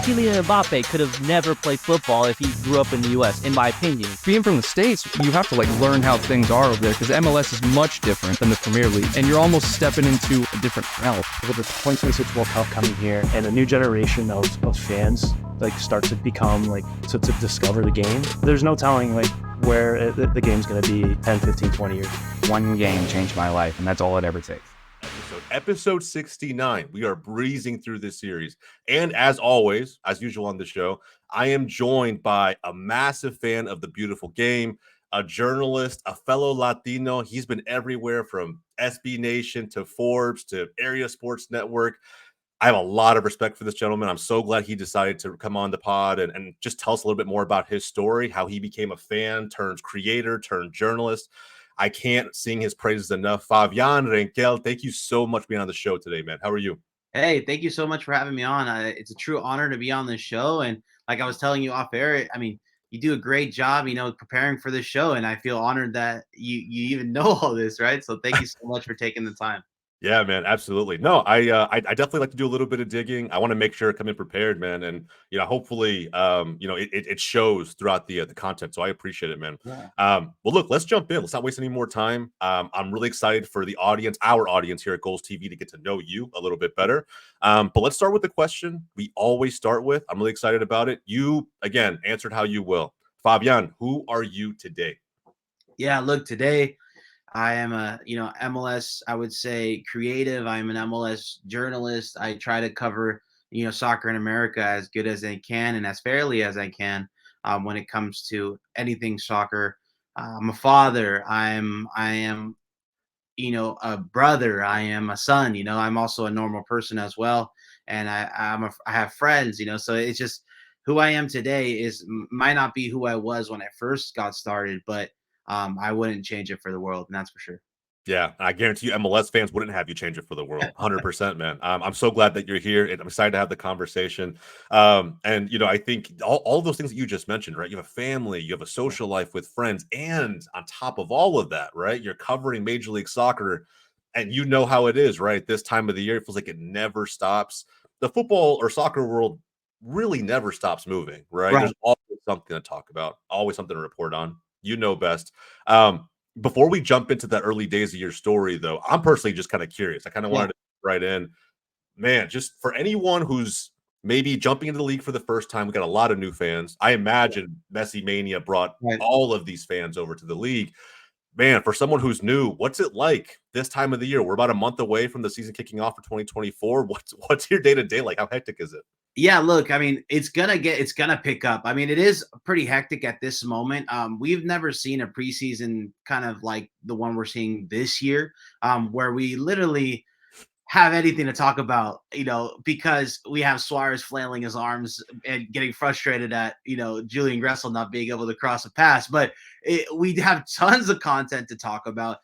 Kylian Mbappe could have never played football if he grew up in the U.S., in my opinion. Being from the States, you have to learn how things are over there because MLS is much different than the Premier League, and you're almost stepping into a different realm. With the 2026 World Cup coming here and a new generation of fans start to become to discover the game, there's no telling where the game's going to be 10, 15, 20 years. One game changed my life, and that's all it ever takes. Episode 69. We are breezing through this series. And as always, as usual on the show, I am joined by a massive fan of the beautiful game, a journalist, a fellow Latino. He's been everywhere from SB Nation to Forbes to Area Sports Network. I have a lot of respect for this gentleman. I'm so glad he decided to come on the pod and just tell us a little bit more about his story, how he became a fan, turned creator, turned journalist. I can't sing his praises enough. Favian Renkel, thank you so much for being on the show today, man. How are you? Hey, thank you so much for having me on. It's a true honor to be on this show. And like I was telling you off air, I mean, you do a great job, preparing for this show. And I feel honored that you even know all this, right? So thank you so much for taking the time. Yeah, man, absolutely. No, I definitely like to do a little bit of digging. I want to make sure I come in prepared, man, and hopefully, it shows throughout the content. So I appreciate it, man. Yeah. Well, look, let's jump in. Let's not waste any more time. I'm really excited for the audience, our audience here at GOLZtv, to get to know you a little bit better. But let's start with the question we always start with. I'm really excited about it. You again answered how you will, Fabian. Who are you today? Yeah, look, today I am a, MLS, I would say creative. I'm an MLS journalist. I try to cover, soccer in America as good as I can and as fairly as I can when it comes to anything soccer. I'm a father. I am, a brother. I am a son. I'm also a normal person as well. And I have friends, so it's just who I am today might not be who I was when I first got started, but I wouldn't change it for the world, and that's for sure. Yeah, I guarantee you MLS fans wouldn't have you change it for the world. 100%, man. I'm so glad that you're here, and I'm excited to have the conversation. And, I think all those things that you just mentioned, right? You have a family, you have a social life with friends, and on top of all of that, right, you're covering Major League Soccer, and you know how it is, right? This time of the year, it feels like it never stops. The football or soccer world really never stops moving, right? There's always something to talk about, always something to report on. You know best. Before we jump into the early days of your story, though, I'm personally just kind of curious. I kind of wanted to right in, man, just for anyone who's maybe jumping into the league for the first time. We got a lot of new fans. I imagine Messi Mania brought all of these fans over to the league. Man, for someone who's new, what's it like this time of the year? We're about a month away from the season kicking off for 2024. What's your day-to-day like? How hectic is it? Yeah, look, I mean, it's gonna pick up. I mean, it is pretty hectic at this moment. We've never seen a preseason kind of like the one we're seeing this year, where we literally have anything to talk about, because we have Suarez flailing his arms and getting frustrated at, Julian Gressel not being able to cross a pass. But we have tons of content to talk about.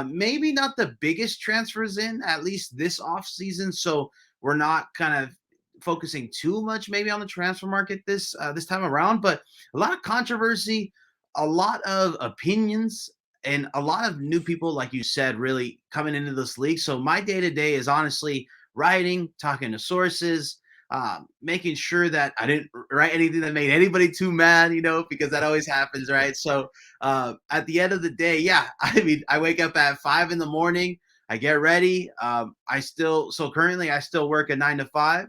Maybe not the biggest transfers in, at least this offseason. So we're not kind of focusing too much maybe on the transfer market this time around, but a lot of controversy, a lot of opinions, and a lot of new people, like you said, really coming into this league. So my day-to-day is honestly writing, talking to sources, making sure that I didn't write anything that made anybody too mad, because that always happens, right? So at the end of the day, I mean, I wake up at 5 a.m. I get ready. Currently I still work a 9 to 5.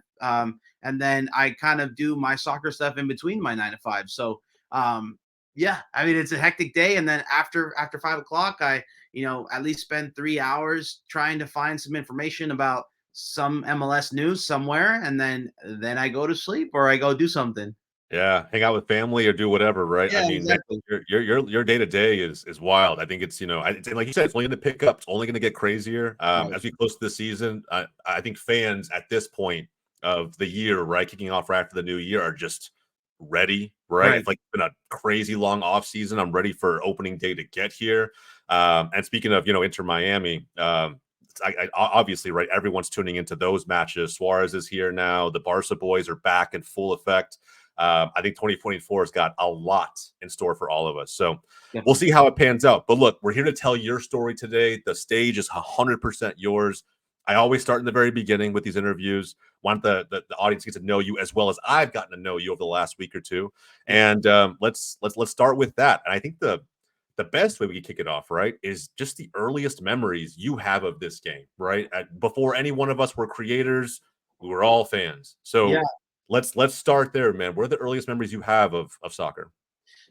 And then I kind of do my soccer stuff in between my 9 to 5. So, I mean, it's a hectic day. And then after 5 o'clock, I, at least spend 3 hours trying to find some information about some MLS news somewhere. And then I go to sleep or I go do something. Yeah, hang out with family or do whatever, right? Yeah, I mean, exactly. your day to day is wild. I think it's like you said, it's only going to pick up. It's only going to get crazier as we close to the season. I think fans at this point of the year, right, kicking off right after the new year, are just ready, right? It's like been a crazy long off season. I'm ready for opening day to get here. And speaking of Inter Miami, I obviously, right, everyone's tuning into those matches. Suarez is here now. The Barca boys are back in full effect. I think 2024 has got a lot in store for all of us. So we'll see how it pans out. But look, we're here to tell your story today. The stage is 100% yours. I always start in the very beginning with these interviews. Want the audience to get to know you as well as I've gotten to know you over the last week or two. And let's start with that. And I think the best way we can kick it off, right, is just the earliest memories you have of this game, right? Before any one of us were creators, we were all fans. Yeah. So let's start there, man. What are the earliest memories you have of soccer?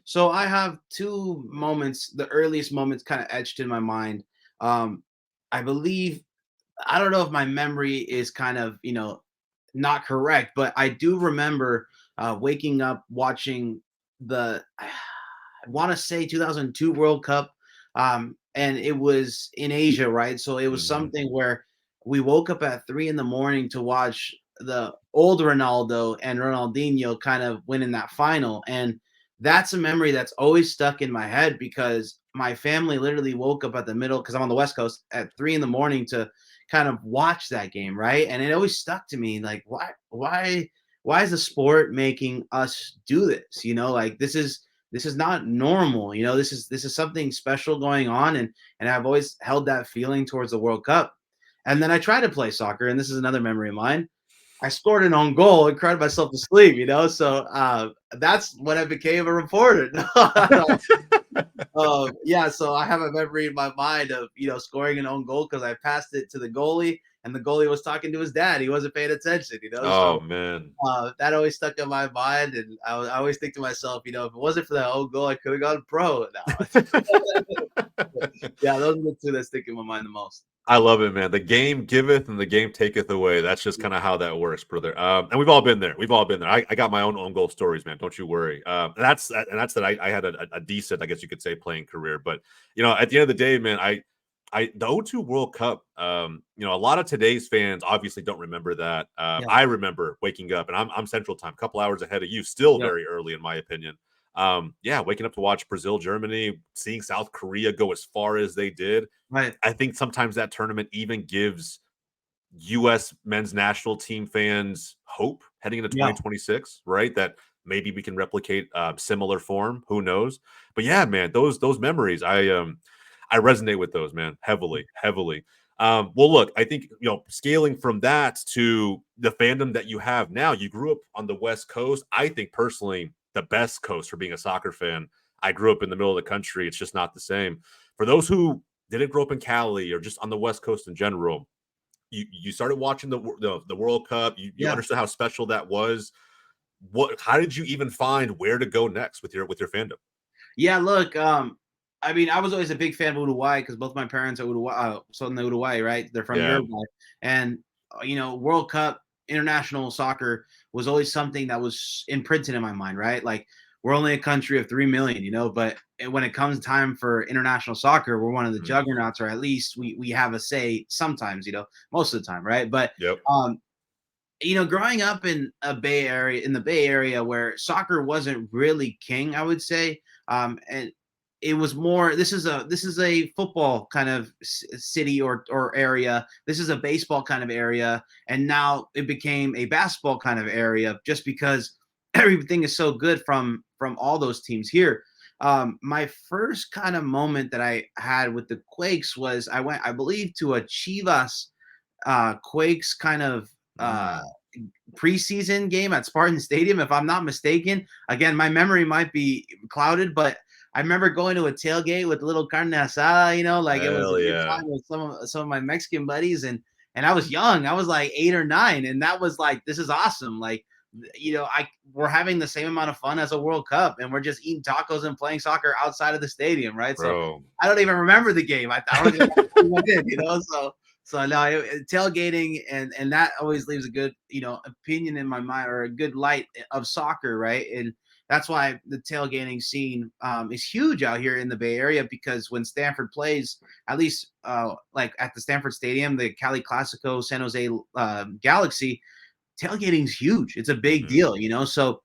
So I have two moments, the earliest moments kind of etched in my mind. Um, I believe, I don't know if my memory is kind of, not correct, but I do remember waking up watching I want to say 2002 World Cup. And it was in Asia, right? So it was Mhm. something where we woke up at 3 in the morning to watch the old Ronaldo and Ronaldinho kind of winning that final. And that's a memory that's always stuck in my head because my family literally woke up at the middle because I'm on the West Coast at 3 in the morning to kind of watch that game, right? And it always stuck to me like, why is the sport making us do this? Like this is not normal. This is something special going on, and I've always held that feeling towards the World Cup. And then I tried to play soccer, and this is another memory of mine. I scored an own goal and cried myself to sleep. So that's when I became a reporter. Yeah, so I have a memory in my mind of scoring an own goal because I passed it to the goalie, and the goalie was talking to his dad. He wasn't paying attention. So Oh man. that always stuck in my mind, and I always think to myself, if it wasn't for that own goal, I could have gone pro now. Yeah, those are the two that stick in my mind the most. I love it, man. The game giveth and the game taketh away. That's just kind of how that works, brother. And we've all been there. We've all been there. I got my own goal stories, man. Don't you worry. And that's that. I had a decent, I guess you could say, playing career. But at the end of the day, man, the '02 World Cup. A lot of today's fans obviously don't remember that. Yeah. I remember waking up, and I'm Central Time, a couple hours ahead of you. Still Yeah. very early, in my opinion. Waking up to watch Brazil, Germany, seeing South Korea go as far as they did. Right. I think sometimes that tournament even gives U.S. men's national team fans hope heading into Yeah. 2026, right? That maybe we can replicate similar form. Who knows? But yeah, man, those memories, I resonate with those, man, heavily, heavily. Well, look, I think scaling from that to the fandom that you have now. You grew up on the West Coast. I think personally, the best coast for being a soccer fan. I grew up in the middle of the country. It's just not the same. For those who didn't grow up in Cali or just on the West Coast in general, you started watching the World Cup. You Yeah. understood how special that was. How did you even find where to go next with your fandom? Yeah, look, I mean, I was always a big fan of Uruguay because both my parents are son de Uruguay, right? They're from Yeah. Uruguay, and World Cup, international soccer was always something that was imprinted in my mind, right? Like we're only a country of 3 million, but when it comes time for international soccer, we're one of the Mhm. juggernauts, or at least we have a say sometimes, most of the time, right? But Yep. growing up in the Bay Area where soccer wasn't really king, I would say, and it was more. This is a football kind of city or area. This is a baseball kind of area, and now it became a basketball kind of area just because everything is so good from all those teams here. My first kind of moment that I had with the Quakes was I went, I believe, to a Chivas Quakes kind of Mm. preseason game at Spartan Stadium, if I'm not mistaken. Again, my memory might be clouded, but I remember going to a tailgate with a little carne asada, like it was a Hell good yeah. time with some of my Mexican buddies, and I was young. I was like 8 or 9, and that was like, this is awesome. Like, we're having the same amount of fun as a World Cup, and we're just eating tacos and playing soccer outside of the stadium, right? So Bro. I don't even remember the game. I don't even know who went in, So no, tailgating and that always leaves a good opinion in my mind, or a good light of soccer, right? And that's why the tailgating scene is huge out here in the Bay Area, because when Stanford plays, at least like at the Stanford Stadium, the Cali Clasico, San Jose Galaxy, tailgating's huge. It's a big Mhm. deal. So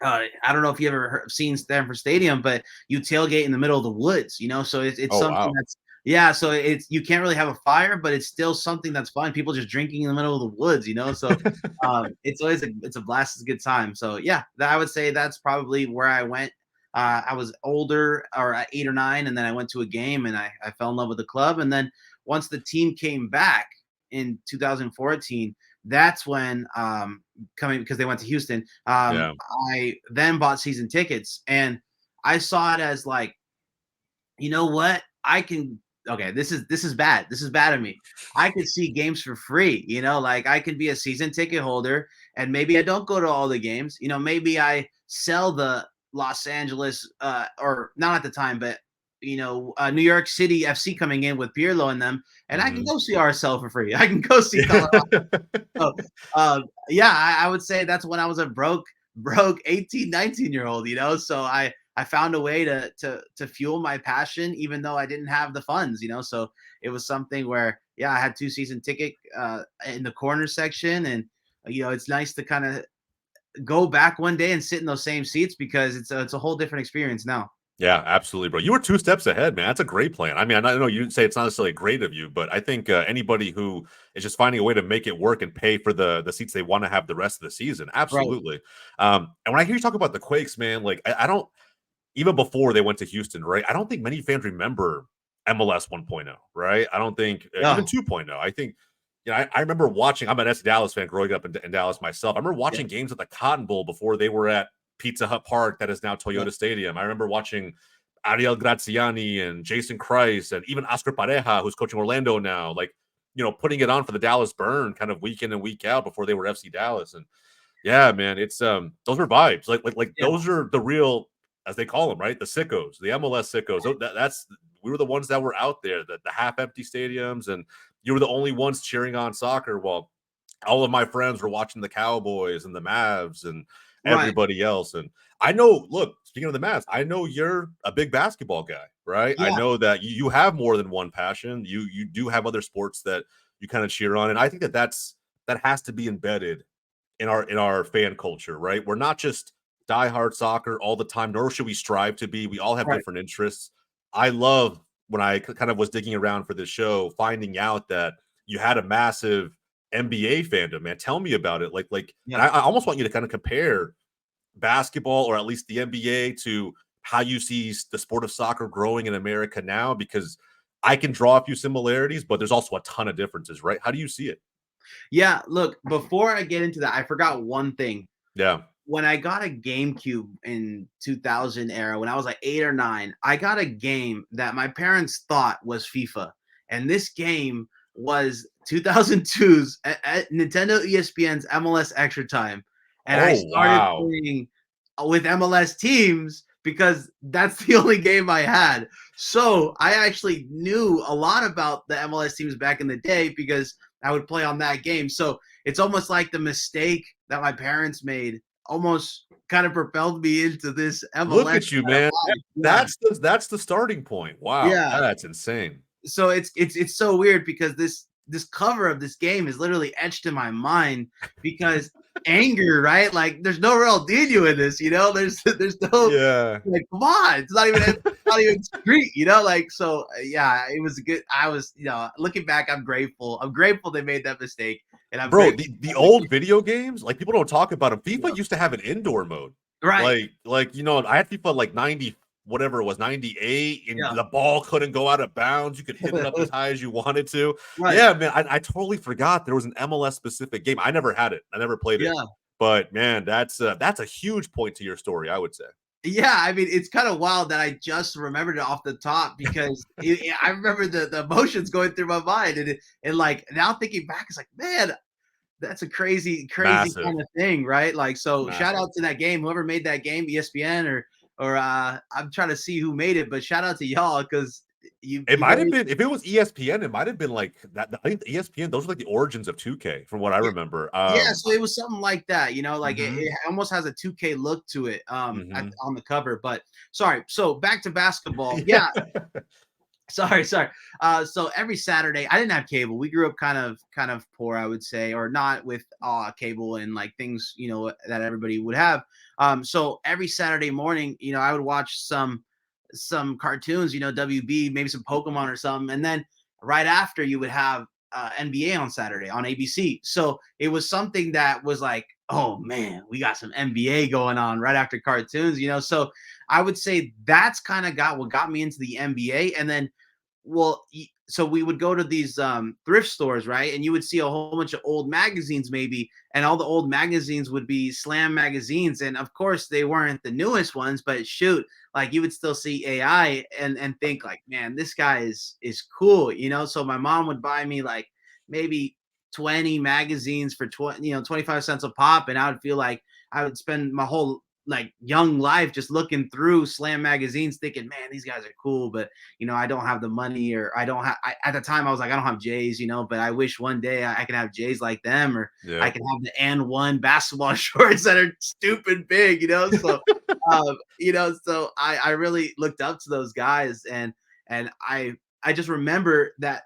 I don't know if you ever seen Stanford Stadium, but you tailgate in the middle of the woods, So it's Oh something wow. that's, yeah. So you can't really have a fire, but it's still something that's fun. People just drinking in the middle of the woods, So it's always it's a blast, it's a good time. So yeah, I would say that's probably where I went. I was older, or at 8 or 9, and then I went to a game and I fell in love with the club. And then once the team came back, in 2014, that's when coming because they went to Houston. Yeah. I then bought season tickets, and I saw it as like, you know what? I can okay, this is bad. This is bad of me. I could see games for free, like I could be a season ticket holder and maybe I don't go to all the games. Maybe I sell the Los Angeles or not at the time, but New York City FC coming in with Pirlo and them, and I can Mhm. go see RSL for free. I can go see Colorado. So, yeah, I would say that's when I was a broke 18, 19-year-old, so I found a way to fuel my passion, even though I didn't have the funds, so it was something where, yeah, I had 2 season ticket in the corner section. And, it's nice to kind of go back one day and sit in those same seats because it's a whole different experience now. Yeah, absolutely, bro. You were 2 steps ahead, man. That's a great plan. I mean, I know you didn't say it's not necessarily great of you, but I think anybody who is just finding a way to make it work and pay for the seats they want to have the rest of the season, Right. absolutely. And when I hear you talk about the Quakes, man, like I don't even before they went to Houston, right? I don't think many fans remember MLS 1.0, right? I don't think Yeah. even 2.0. I think, I remember watching. I'm an SC Dallas fan growing up in Dallas myself. I remember watching games at the Cotton Bowl before they were at Pizza Hut Park, that is now Toyota Yeah. Stadium. I remember watching Ariel Graziani and Jason Christ and even Oscar Pareja, who's coaching Orlando now, like, putting it on for the Dallas Burn kind of week in and week out before they were FC Dallas. And yeah, man, it's those are vibes. Like Yeah. those are the real, as they call them, right? The sickos, the MLS sickos. That's we were the ones that were out there, the half empty stadiums, and you were the only ones cheering on soccer while all of my friends were watching the Cowboys and the Mavs and Right. everybody else. And I know, look, speaking of the Mavs, I know you're a big basketball guy, right? I Yeah. know that you have more than one passion. You do have other sports that you kind of cheer on, and I think that has to be embedded in our fan culture, right? We're not just diehard soccer all the time, nor should we strive to be. We all have Right. different interests. I love when I kind of was digging around for this show, finding out that you had a massive NBA fandom, man. Tell me about it. And Yeah. I almost want you to kind of compare basketball, or at least the NBA, to how you see the sport of soccer growing in America now, because I can draw a few similarities, but there's also a ton of differences, right? How do you see it? Yeah. Look, before I get into that, I forgot one thing. Yeah. When I got a GameCube in 2000 era, when I was like 8 or 9, I got a game that my parents thought was FIFA. And this game was 2002's Nintendo ESPN's MLS Extra Time. And I Oh, started wow. playing with MLS teams because that's the only game I had. So I actually knew a lot about the MLS teams back in the day because I would play on that game. So it's almost like the mistake that my parents made almost kind of propelled me into this MLS. Look at you, man. Yeah. That's the starting point. Wow, Yeah. that's insane. So it's so weird because this cover of this game is literally etched in my mind because anger, right? Like there's no real Dino in this, there's no Yeah. like, come on, it's not even street, like, so yeah, it was good. I was, looking back, I'm grateful they made that mistake. And I'm Bro, grateful the old video games, like, people don't talk about them. FIFA used to have an indoor mode. right. I had FIFA like 90, whatever it was, 98, and Yeah. the ball couldn't go out of bounds. You could hit it up as high as you wanted to. Right. Yeah, man, I totally forgot there was an MLS specific game. I never had it. I never played it. Yeah. But man, that's a huge point to your story, I would say. Yeah, I mean, it's kind of wild that I just remembered it off the top because I remember the emotions going through my mind, and like now thinking back, it's like, man, that's a crazy Massive. kind of thing, right? Like, so shout Massive. out to that game, whoever made that game, ESPN or I'm trying to see who made it, but shout out to y'all because It might have been, if it was ESPN, it might have been like that. I think ESPN, those are like the origins of 2K, from what I remember. Yeah, so it was something like that, like Mhm. it almost has a 2K look to it Mhm. on the cover. But sorry, so back to basketball. Yeah, sorry. So every Saturday, I didn't have cable. We grew up kind of poor, I would say, or not with cable and like things, that everybody would have. So every Saturday morning, I would watch some cartoons, WB, maybe some Pokemon or something, and then right after you would have NBA on Saturday on ABC. So it was something that was like, oh man, we got some NBA going on right after cartoons, So I would say that's kind of what got me into the NBA. And then so we would go to these thrift stores, right? And you would see a whole bunch of old magazines, maybe, and all the old magazines would be Slam magazines. And of course, they weren't the newest ones, but shoot, like you would still see AI and think like, man, this guy is cool, you know? So my mom would buy me like maybe 20 magazines for 25 cents a pop, and I would feel like I would spend my whole like young life just looking through Slam magazines thinking, man, these guys are cool, but I don't have the money, or I don't have, at the time I was like, I don't have J's, but I wish one day I can have J's like them, or I can have the N1 basketball shorts that are stupid big, so, so I really looked up to those guys, and I just remember that,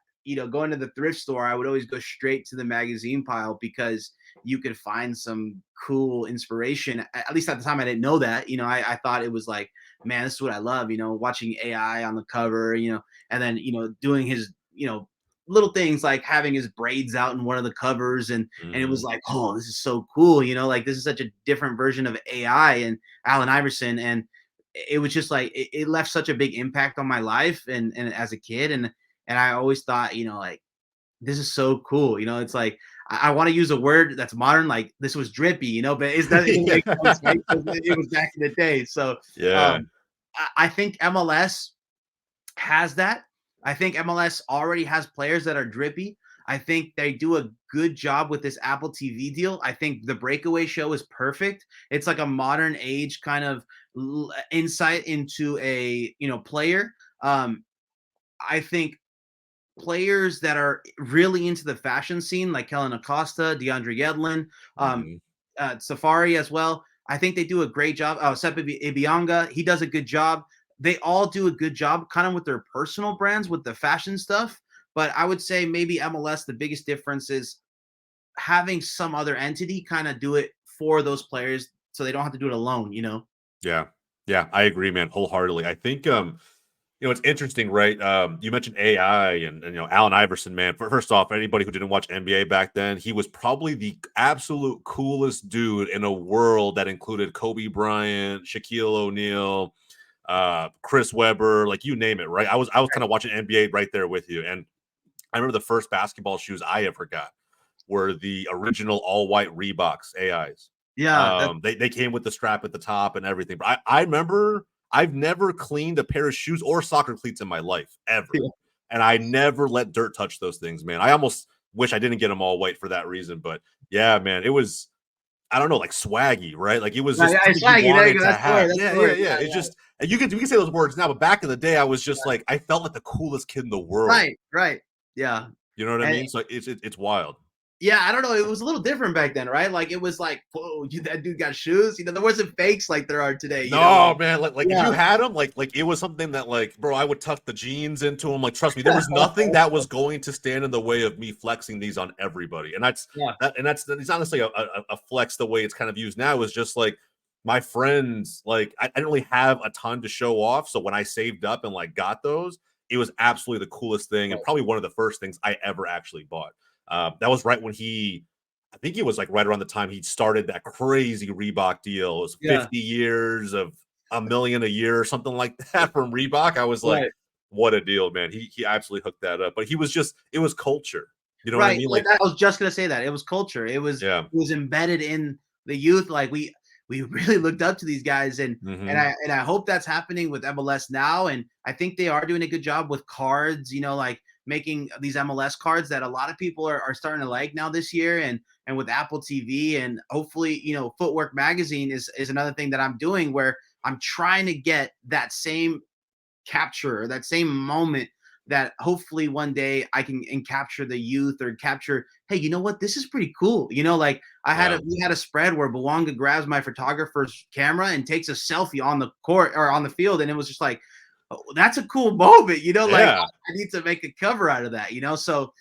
going to the thrift store, I would always go straight to the magazine pile because you could find some cool inspiration. At least at the time, I didn't know that. I thought it was like, man, this is what I love. Watching AI on the cover. And then doing his little things like having his braids out in one of the covers, and it was like, oh, this is so cool. Like this is such a different version of AI and Allen Iverson, and it was just like it left such a big impact on my life and as a kid, and I always thought, like, this is so cool. It's like, I want to use a word that's modern, like this was drippy, but it's not even make sense, right? It was back in the day. So I think MLS has that. I think MLS already has players that are drippy. I think they do a good job with this Apple TV deal. I think the Breakaway show is perfect. It's like a modern age kind of insight into a player. I think players that are really into the fashion scene, like Kellen Acosta, DeAndre Yedlin, Safari as well. I think they do a great job. Sepe Ibianga, he does a good job. They all do a good job kind of with their personal brands, with the fashion stuff. But I would say maybe MLS, the biggest difference is having some other entity kind of do it for those players so they don't have to do it alone, Yeah. Yeah, I agree, man, wholeheartedly. I think it's interesting, right? You mentioned AI and Allen Iverson, man. First off, anybody who didn't watch NBA back then, he was probably the absolute coolest dude in a world that included Kobe Bryant, Shaquille O'Neal, Chris Webber, like you name it, right? I was kind of watching NBA right there with you, and I remember the first basketball shoes I ever got were the original all white Reeboks AIs. Yeah, they came with the strap at the top and everything. But I remember I've never cleaned a pair of shoes or soccer cleats in my life ever. Yeah. And I never let dirt touch those things, man. I almost wish I didn't get them all white for that reason. But yeah, man, it was, I don't know, like swaggy, right? Like it was just swaggy. You wanted to That's have. Yeah. It's just, and you can say those words now, but back in the day, I was just like, I felt like the coolest kid in the world. Right. Yeah. You know what I mean? So it's wild. Yeah, I don't know. It was a little different back then, right? Like it was like, whoa, that dude got shoes. There wasn't fakes like there are today. No, man. Like if you had them, like it was something that, like, bro, I would tuck the jeans into them. Like, trust me, there was nothing that was going to stand in the way of me flexing these on everybody. And that's it's honestly a flex the way it's kind of used now. Is just like my friends, like I didn't really have a ton to show off. So when I saved up and like got those, it was absolutely the coolest thing, and probably one of the first things I ever actually bought. That was right when I think it was like right around the time he started that crazy Reebok deal. It was 50 years of $1 million a year or something like that from Reebok. I was like, what a deal, man. He absolutely hooked that up. But it was culture. You know what I mean? Like I was just gonna say that. It was culture. It was embedded in the youth. Like we really looked up to these guys, and I hope that's happening with MLS now. And I think they are doing a good job with cards, like making these MLS cards that a lot of people are starting to like now this year, and with Apple TV, and hopefully, Footwork Magazine is another thing that I'm doing, where I'm trying to get that same capture, that same moment that hopefully one day I can capture the youth, or capture, hey, you know what? This is pretty cool. Like we had a spread where Bawanga grabs my photographer's camera and takes a selfie on the court or on the field. And it was just like, oh, that's a cool moment, like I need to make a cover out of that, so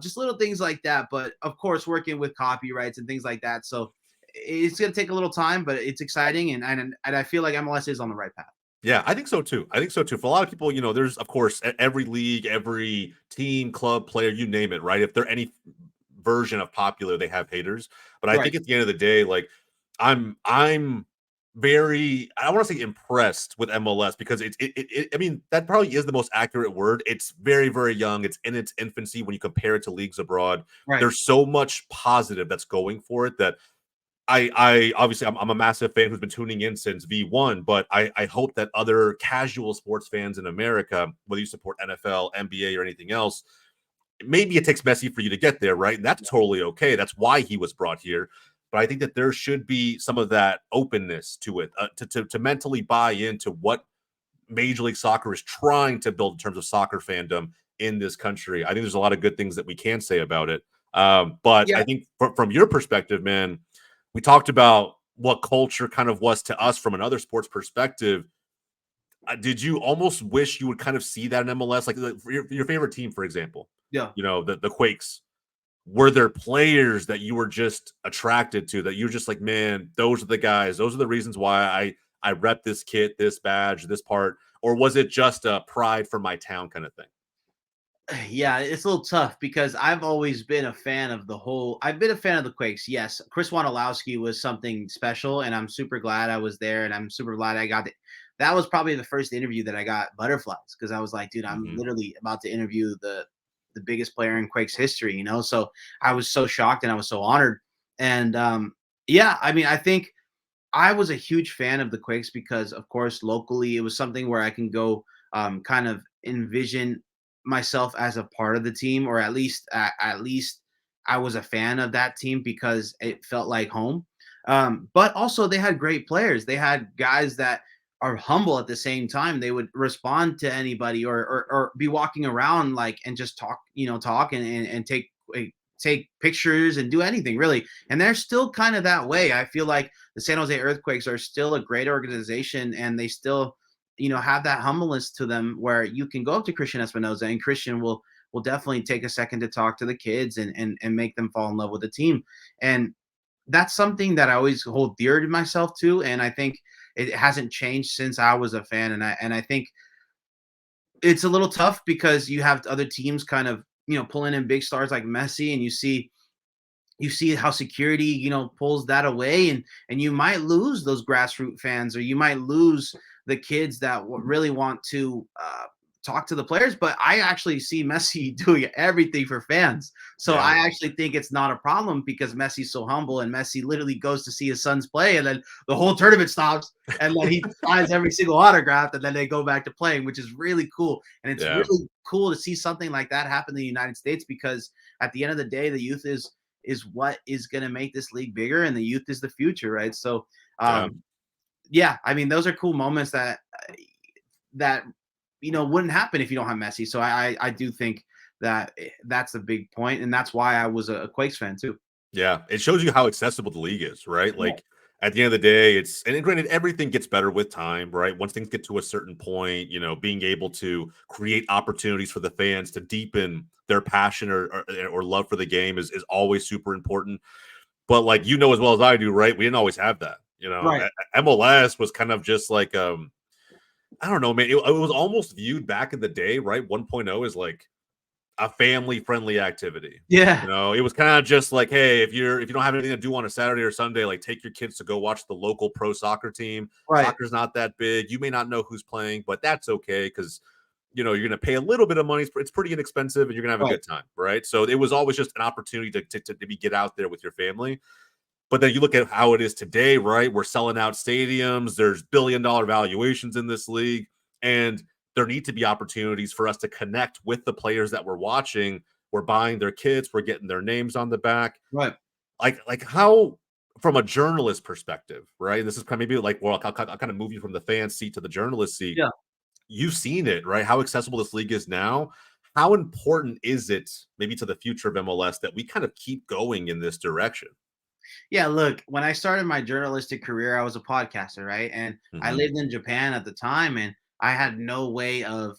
just little things like that. But of course, working with copyrights and things like that. So it's going to take a little time, but it's exciting. And I feel like MLS is on the right path. Yeah, I think so too. For a lot of people, there's, of course, every league, every team, club, player, you name it, right? If they're any version of popular, they have haters. But I think at the end of the day, like I'm very, I don't want to say impressed with MLS because I mean, that probably is the most accurate word. It's very, very young. It's in its infancy when you compare it to leagues abroad. Right. There's so much positive that's going for it that I obviously I'm a massive fan who's been tuning in since V1, but I hope that other casual sports fans in America, whether you support NFL, NBA, or anything else, maybe it takes Messi for you to get there, right? And that's totally okay. That's why he was brought here. But I think that there should be some of that openness to it, to mentally buy into what Major League Soccer is trying to build in terms of soccer fandom in this country. I think there's a lot of good things that we can say about it. But Yeah. I think from your perspective, man, we talked about what culture kind of was to us from another sports perspective. Did you almost wish you would kind of see that in MLS, like for your favorite team, for example? Yeah. You know, the Quakes. Were there players that you were just attracted to that you're just like, man, those are the guys, those are the reasons why I rep this kit, this badge, this part, or was it just a pride for my town kind of thing? Yeah, it's a little tough because I've always been a fan of the whole. I've been a fan of the Quakes. Yes, Chris Wondolowski was something special, and I'm super glad I was there, and I'm super glad I got it. That was probably the first interview that I got butterflies because I was like, dude, I'm Mhm. literally about to interview the biggest player in Quakes history, you know. So I was so shocked and I was so honored. And yeah, I mean, I think I was a huge fan of the Quakes because, of course, locally it was something where I can go kind of envision myself as a part of the team, or at least I was a fan of that team because it felt like home. But also, they had great players. They had guys that are humble at the same time. They would respond to anybody, or be walking around like and just talk, talk and take pictures and do anything really. And they're still kind of that way. I feel like the San Jose Earthquakes are still a great organization, and they still, have that humbleness to them where you can go up to Christian Espinoza and Christian will definitely take a second to talk to the kids and make them fall in love with the team. And that's something that I always hold dear to myself too. And I think it hasn't changed since I was a fan. And I think it's a little tough because you have other teams kind of, pulling in big stars like Messi, and you see how security pulls that away, and you might lose those grassroots fans, or you might lose the kids that really want to talk to the players. But I actually see Messi doing everything for fans, so Yeah. I actually think it's not a problem because Messi's so humble, and Messi literally goes to see his sons play, and then the whole tournament stops, and then he signs every single autograph, and then they go back to playing, which is really cool. And it's Yeah. really cool to see something like that happen in the United States, because at the end of the day, the youth is what is going to make this league bigger, and the youth is the future, right? So Yeah. yeah, I mean, those are cool moments that wouldn't happen if you don't have Messi. So I do think that that's a big point, and that's why I was a Quakes fan too. Yeah, it shows you how accessible the league is, right? Yeah. Like at the end of the day, and granted, everything gets better with time, right? Once things get to a certain point, being able to create opportunities for the fans to deepen their passion or love for the game is always super important. But like as well as I do, right? We didn't always have that. Right. MLS was kind of just like I don't know, man. It was almost viewed back in the day, right? 1.0 is like a family-friendly activity. Yeah. It was kind of just like, hey, if you don't have anything to do on a Saturday or Sunday, like take your kids to go watch the local pro soccer team. Right. Soccer's not that big. You may not know who's playing, but that's okay because you're going to pay a little bit of money. It's pretty inexpensive, and you're going to have a Right. good time, right? So it was always just an opportunity to maybe get out there with your family. But then you look at how it is today, right? We're selling out stadiums. There's billion-dollar valuations in this league, and there need to be opportunities for us to connect with the players that we're watching. We're buying their kits. We're getting their names on the back. Right. Like how, from a journalist perspective, right? This is kind of maybe like, well, I'll kind of move you from the fan seat to the journalist seat. Yeah. You've seen it, right? How accessible this league is now. How important is it maybe to the future of MLS that we kind of keep going in this direction? Yeah, look, when I started my journalistic career, I was a podcaster, right? And I Mhm. lived in Japan at the time, and I had no way of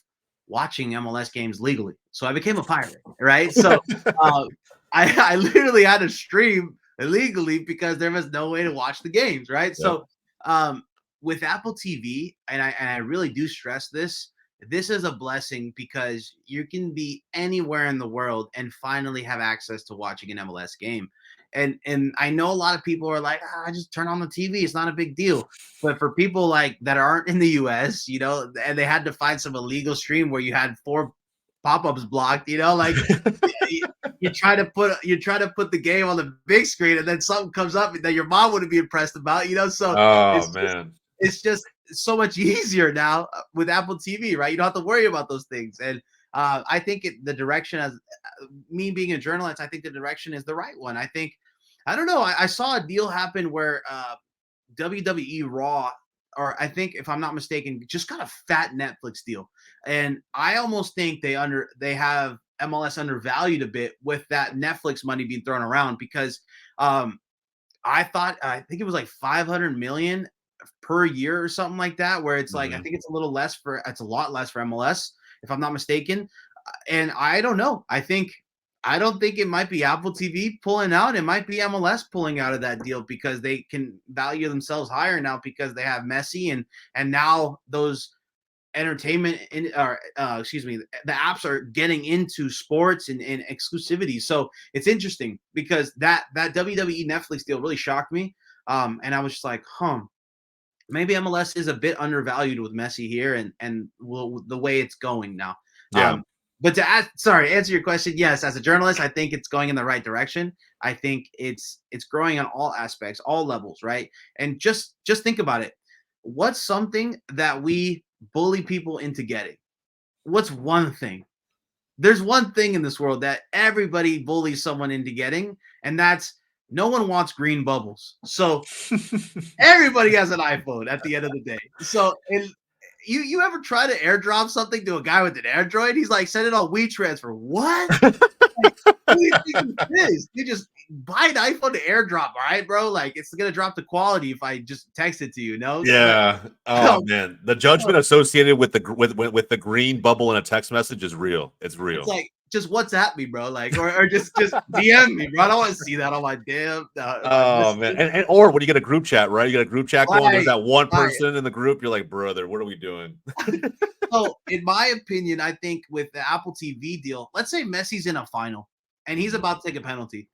watching MLS games legally. So I became a pirate, right? So uh, I literally had to stream illegally because there was no way to watch the games, right? Yep. So with Apple TV, and I really do stress this, this is a blessing because you can be anywhere in the world and finally have access to watching an MLS game. And I know a lot of people are like, I just turn on the TV, it's not a big deal. But for people like that aren't in the US, and they had to find some illegal stream where you had 4 pop-ups blocked, like you try to put the game on the big screen, and then something comes up that your mom wouldn't be impressed about, so Oh it's just man. it's just so much easier now with Apple TV, right? You don't have to worry about those things. And I think the direction, as me being a journalist, I think the direction is the right one. I don't know. I saw a deal happen where WWE Raw, or I think if I'm not mistaken, just got a fat Netflix deal, and I almost think they have MLS undervalued a bit with that Netflix money being thrown around, because I think it was like 500 million per year or something like that, where it's like, I Mhm. think it's a lot less for MLS, if I'm not mistaken. And I don't know. I don't think it might be Apple TV pulling out. It might be MLS pulling out of that deal, because they can value themselves higher now because they have Messi, and now those entertainment or excuse me, the apps are getting into sports and exclusivity. So it's interesting, because that WWE Netflix deal really shocked me. And I was just like, maybe MLS is a bit undervalued with Messi here, and the way it's going now. Yeah. But answer your question, yes, as a journalist, I think it's going in the right direction. I think it's growing on all aspects, all levels, right? And just think about it. What's something that we bully people into getting? What's one thing? There's one thing in this world that everybody bullies someone into getting, and that's, no one wants green bubbles. So everybody has an iPhone at the end of the day. So, and you ever try to airdrop something to a guy with an Android? He's like, send it on WeTransfer. What? Like, who do you think this is? You just buy an iPhone to airdrop, all right, bro? Like, it's gonna drop the quality if I just text it to you, no? But Yeah. Oh man, the judgment associated with with the green bubble in a text message is real. It's it's real. like, just WhatsApp me, bro. Like, or just DM me, bro. I don't want to see that on my damn my Oh man, messages. and or when you get a group chat, right? You get a group chat going. There's Right, that one right. person in the group. You're like, brother, what are we doing? So, in my opinion, I think with the Apple TV deal, let's say Messi's in a final and he's Mhm, about to take a penalty.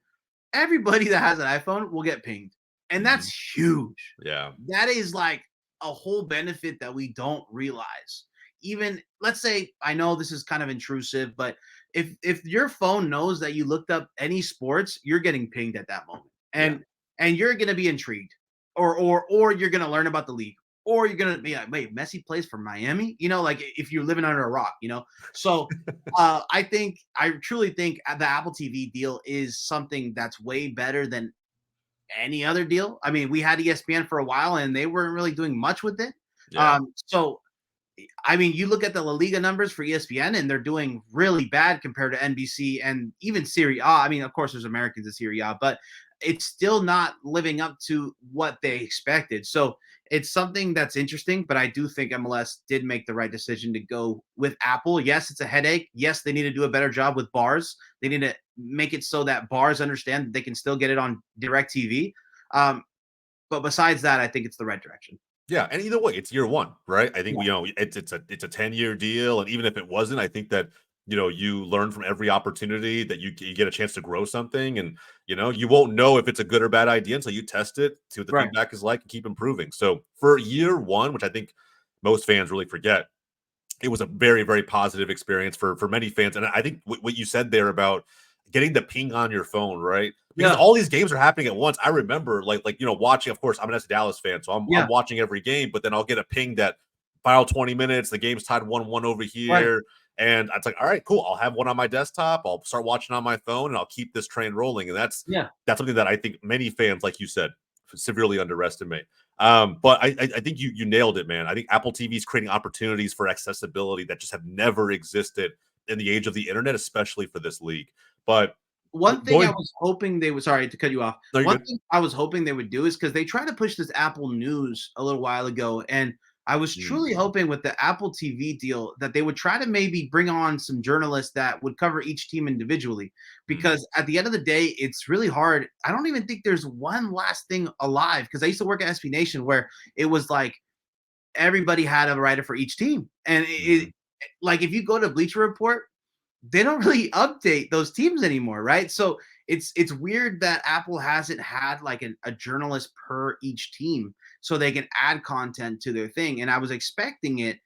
Everybody that has an iPhone will get pinged. And mhm. that's huge. Yeah, That is like a whole benefit that we don't realize. Even, let's say, I know this is kind of intrusive, but if your phone knows that you looked up any sports, you're getting pinged at that moment. yeah. And you're going to be intrigued, or you're going to learn about the league, or you're going to be like, wait, Messi plays for Miami, like if you're living under a rock. So I truly think the Apple TV deal is something that's way better than any other deal. I mean, we had ESPN for a while and they weren't really doing much with it. Yeah. So I mean, you look at the La Liga numbers for ESPN and they're doing really bad compared to NBC and even Serie A. I mean, of course, there's Americans in Serie A, but it's still not living up to what they expected. So it's something that's interesting, but I do think MLS did make the right decision to go with Apple. Yes, it's a headache. Yes, they need to do a better job with bars. They need to make it so that bars understand that they can still get it on direct TV. But besides that, I think it's the right direction. Yeah, and either way, it's year one, right? I think Yeah. it's a 10-year deal, and even if it wasn't, I think that you learn from every opportunity that you get a chance to grow something, and you won't know if it's a good or bad idea until you test it, see what the Right. feedback is like, and keep improving. So for year one, which I think most fans really forget, it was a very, very positive experience for many fans. And I think what you said there about getting the ping on your phone, right? Because Yeah. all these games are happening at once. I remember watching, of course, I'm an S Dallas fan, so I'm Yeah. watching every game, but then I'll get a ping that final 20 minutes, the game's tied 1-1 over Right. here. And it's like, all right, cool. I'll have one on my desktop. I'll start watching on my phone and I'll keep this train rolling. And Yeah. that's something that I think many fans, like you said, severely underestimate. But I think you nailed it, man. I think Apple TV is creating opportunities for accessibility that just have never existed in the age of the internet, especially for this league. But One thing I going, was hoping they would, sorry to cut you off. no, you're One good. thing I was hoping they would do is, because they tried to push this Apple News a little while ago, and I was Mm, truly hoping with the Apple TV deal that they would try to maybe bring on some journalists that would cover each team individually. mm, Because at the end of the day, it's really hard. I don't even think there's one last thing alive, because I used to work at SB Nation where it was like everybody had a writer for each team. And mhm. like if you go to Bleacher Report, they don't really update those teams anymore, right? So it's weird that Apple hasn't had like a journalist per each team so they can add content to their thing. And I was expecting it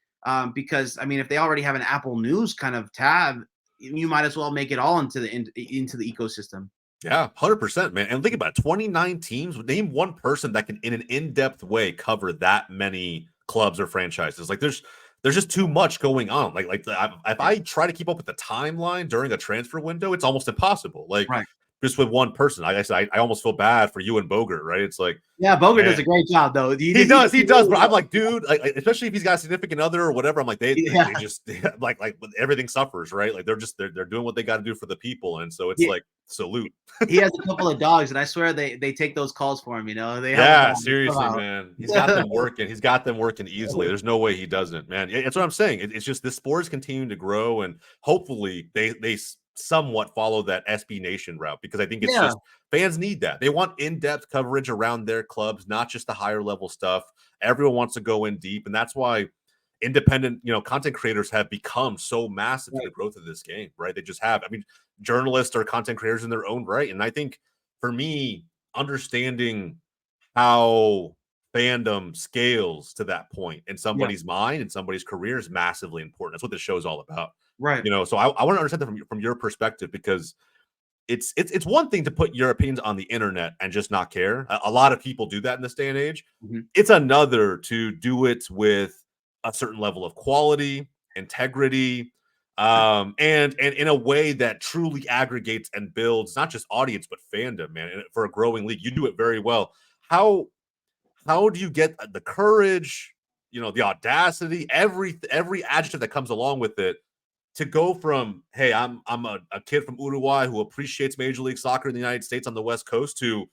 because I mean, if they already have an Apple News kind of tab, you might as well make it all into the ecosystem. Yeah, 100%, man. And think about it, 29 teams. Name one person that can, in an in-depth way, cover that many clubs or franchises. Like, there's just too much going on. If I try to keep up with the timeline during a transfer window, it's almost impossible. Like, Right. just with one person. I almost feel bad for you and Bogert, right? It's like, yeah, Bogert does a great job though. He does. But I'm like, dude, like, especially if he's got a significant other or whatever. I'm like, they just like everything suffers, right? Like they're doing what they got to do for the people, and so it's like salute. He has a couple of dogs, and I swear they take those calls for him. You know, Seriously, man, he's got them working. He's got them working easily. There's no way he doesn't, man. That's what I'm saying. It's just this sport is continuing to grow, and hopefully they somewhat follow that SB Nation route, because I think it's just fans need that. They want in-depth coverage around their clubs, not just the higher level stuff. Everyone wants to go in deep, and that's why independent, content creators have become so massive to the growth of this game, right? They just have. I mean, journalists are content creators in their own right, and I think for me, understanding how fandom scales to that point in somebody's mind and somebody's career is massively important. That's what this show is all about. Right. So I want to understand that from your perspective, because it's one thing to put your opinions on the internet and just not care. A lot of people do that in this day and age. Mm-hmm. It's another to do it with a certain level of quality, integrity, and in a way that truly aggregates and builds not just audience but fandom, man. And for a growing league, you do it very well. How do you get the courage, the audacity, every adjective that comes along with it, to go from, hey, I'm a kid from Uruguay who appreciates Major League Soccer in the United States on the West Coast, to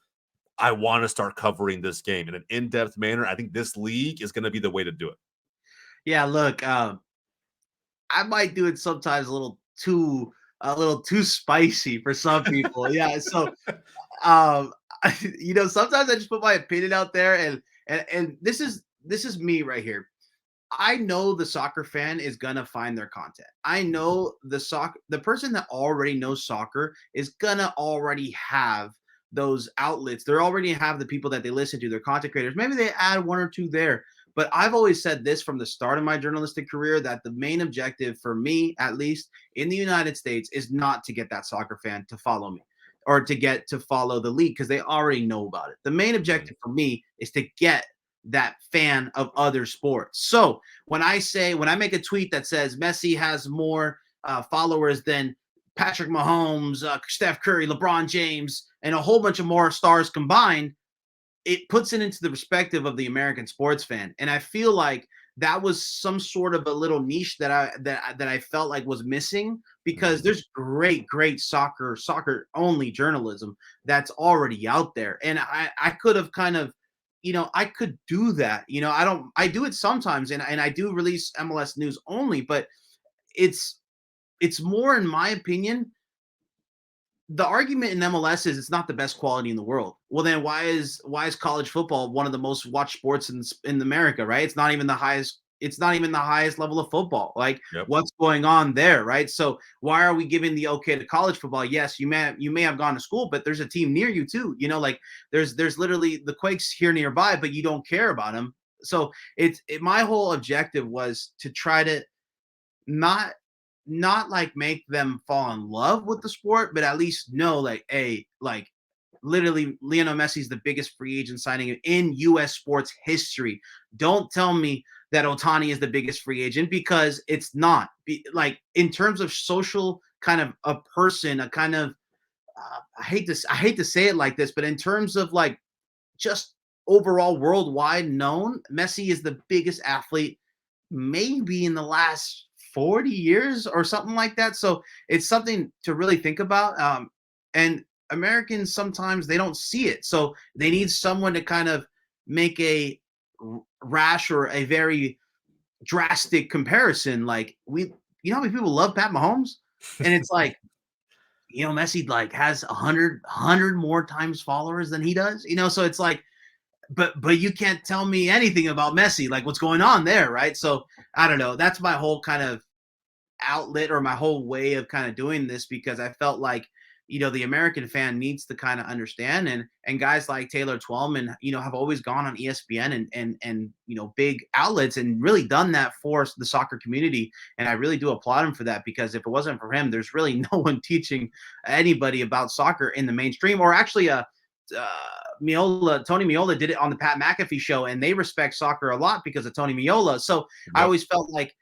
I want to start covering this game in an in-depth manner? I think this league is going to be the way to do it. Yeah, look, I might do it sometimes a little too spicy for some people. Yeah, so sometimes I just put my opinion out there, and this is me right here. I know the soccer fan is gonna find their content. I know the person that already knows soccer is gonna already have those outlets. They already have the people that they listen to, their content creators. Maybe they add one or two there. But I've always said this from the start of my journalistic career, that the main objective for me, at least in the United States, is not to get that soccer fan to follow me or to get to follow the league, because they already know about it. The main objective for me is to get that fan of other sports. So when I make a tweet that says Messi has more followers than Patrick Mahomes, Steph Curry, LeBron James, and a whole bunch of more stars combined, it puts it into the perspective of the American sports fan. And I feel like that was some sort of a little niche that I felt like was missing, because there's great soccer only journalism that's already out there. And I could have kind of, I could do that. I do it sometimes, and I do release MLS news only, but it's more, in my opinion, the argument in MLS is it's not the best quality in the world. Well, then why is college football one of the most watched sports in America, right? It's not even the highest level of football. Like, what's going on there, right? So why are we giving the okay to college football? Yes, you may have gone to school, but there's a team near you too. Like there's literally the Quakes here nearby, but you don't care about them. So my whole objective was to try to not like make them fall in love with the sport, but at least know, like, hey, like, literally Lionel Messi is the biggest free agent signing in U.S. sports history. Don't tell me that Ohtani is the biggest free agent, because it's not. Like, in terms of social kind of a person, a kind of I hate to say it like this, but in terms of like just overall worldwide known, Messi is the biggest athlete maybe in the last 40 years or something like that. So it's something to really think about. And Americans, sometimes they don't see it. So they need someone to kind of make a rash or a very drastic comparison. Like, how many people love Pat Mahomes? And it's like, Messi like has 100 more times followers than he does, so it's like, but you can't tell me anything about Messi, like what's going on there, right? So I don't know. That's my whole kind of outlet, or my whole way of kind of doing this, because I felt like the American fan needs to kind of understand. And guys like Taylor Twellman, have always gone on ESPN and big outlets and really done that for the soccer community. And I really do applaud him for that, because if it wasn't for him, there's really no one teaching anybody about soccer in the mainstream. Or actually, Tony Miola did it on the Pat McAfee show, and they respect soccer a lot because of Tony Miola. So I always felt like,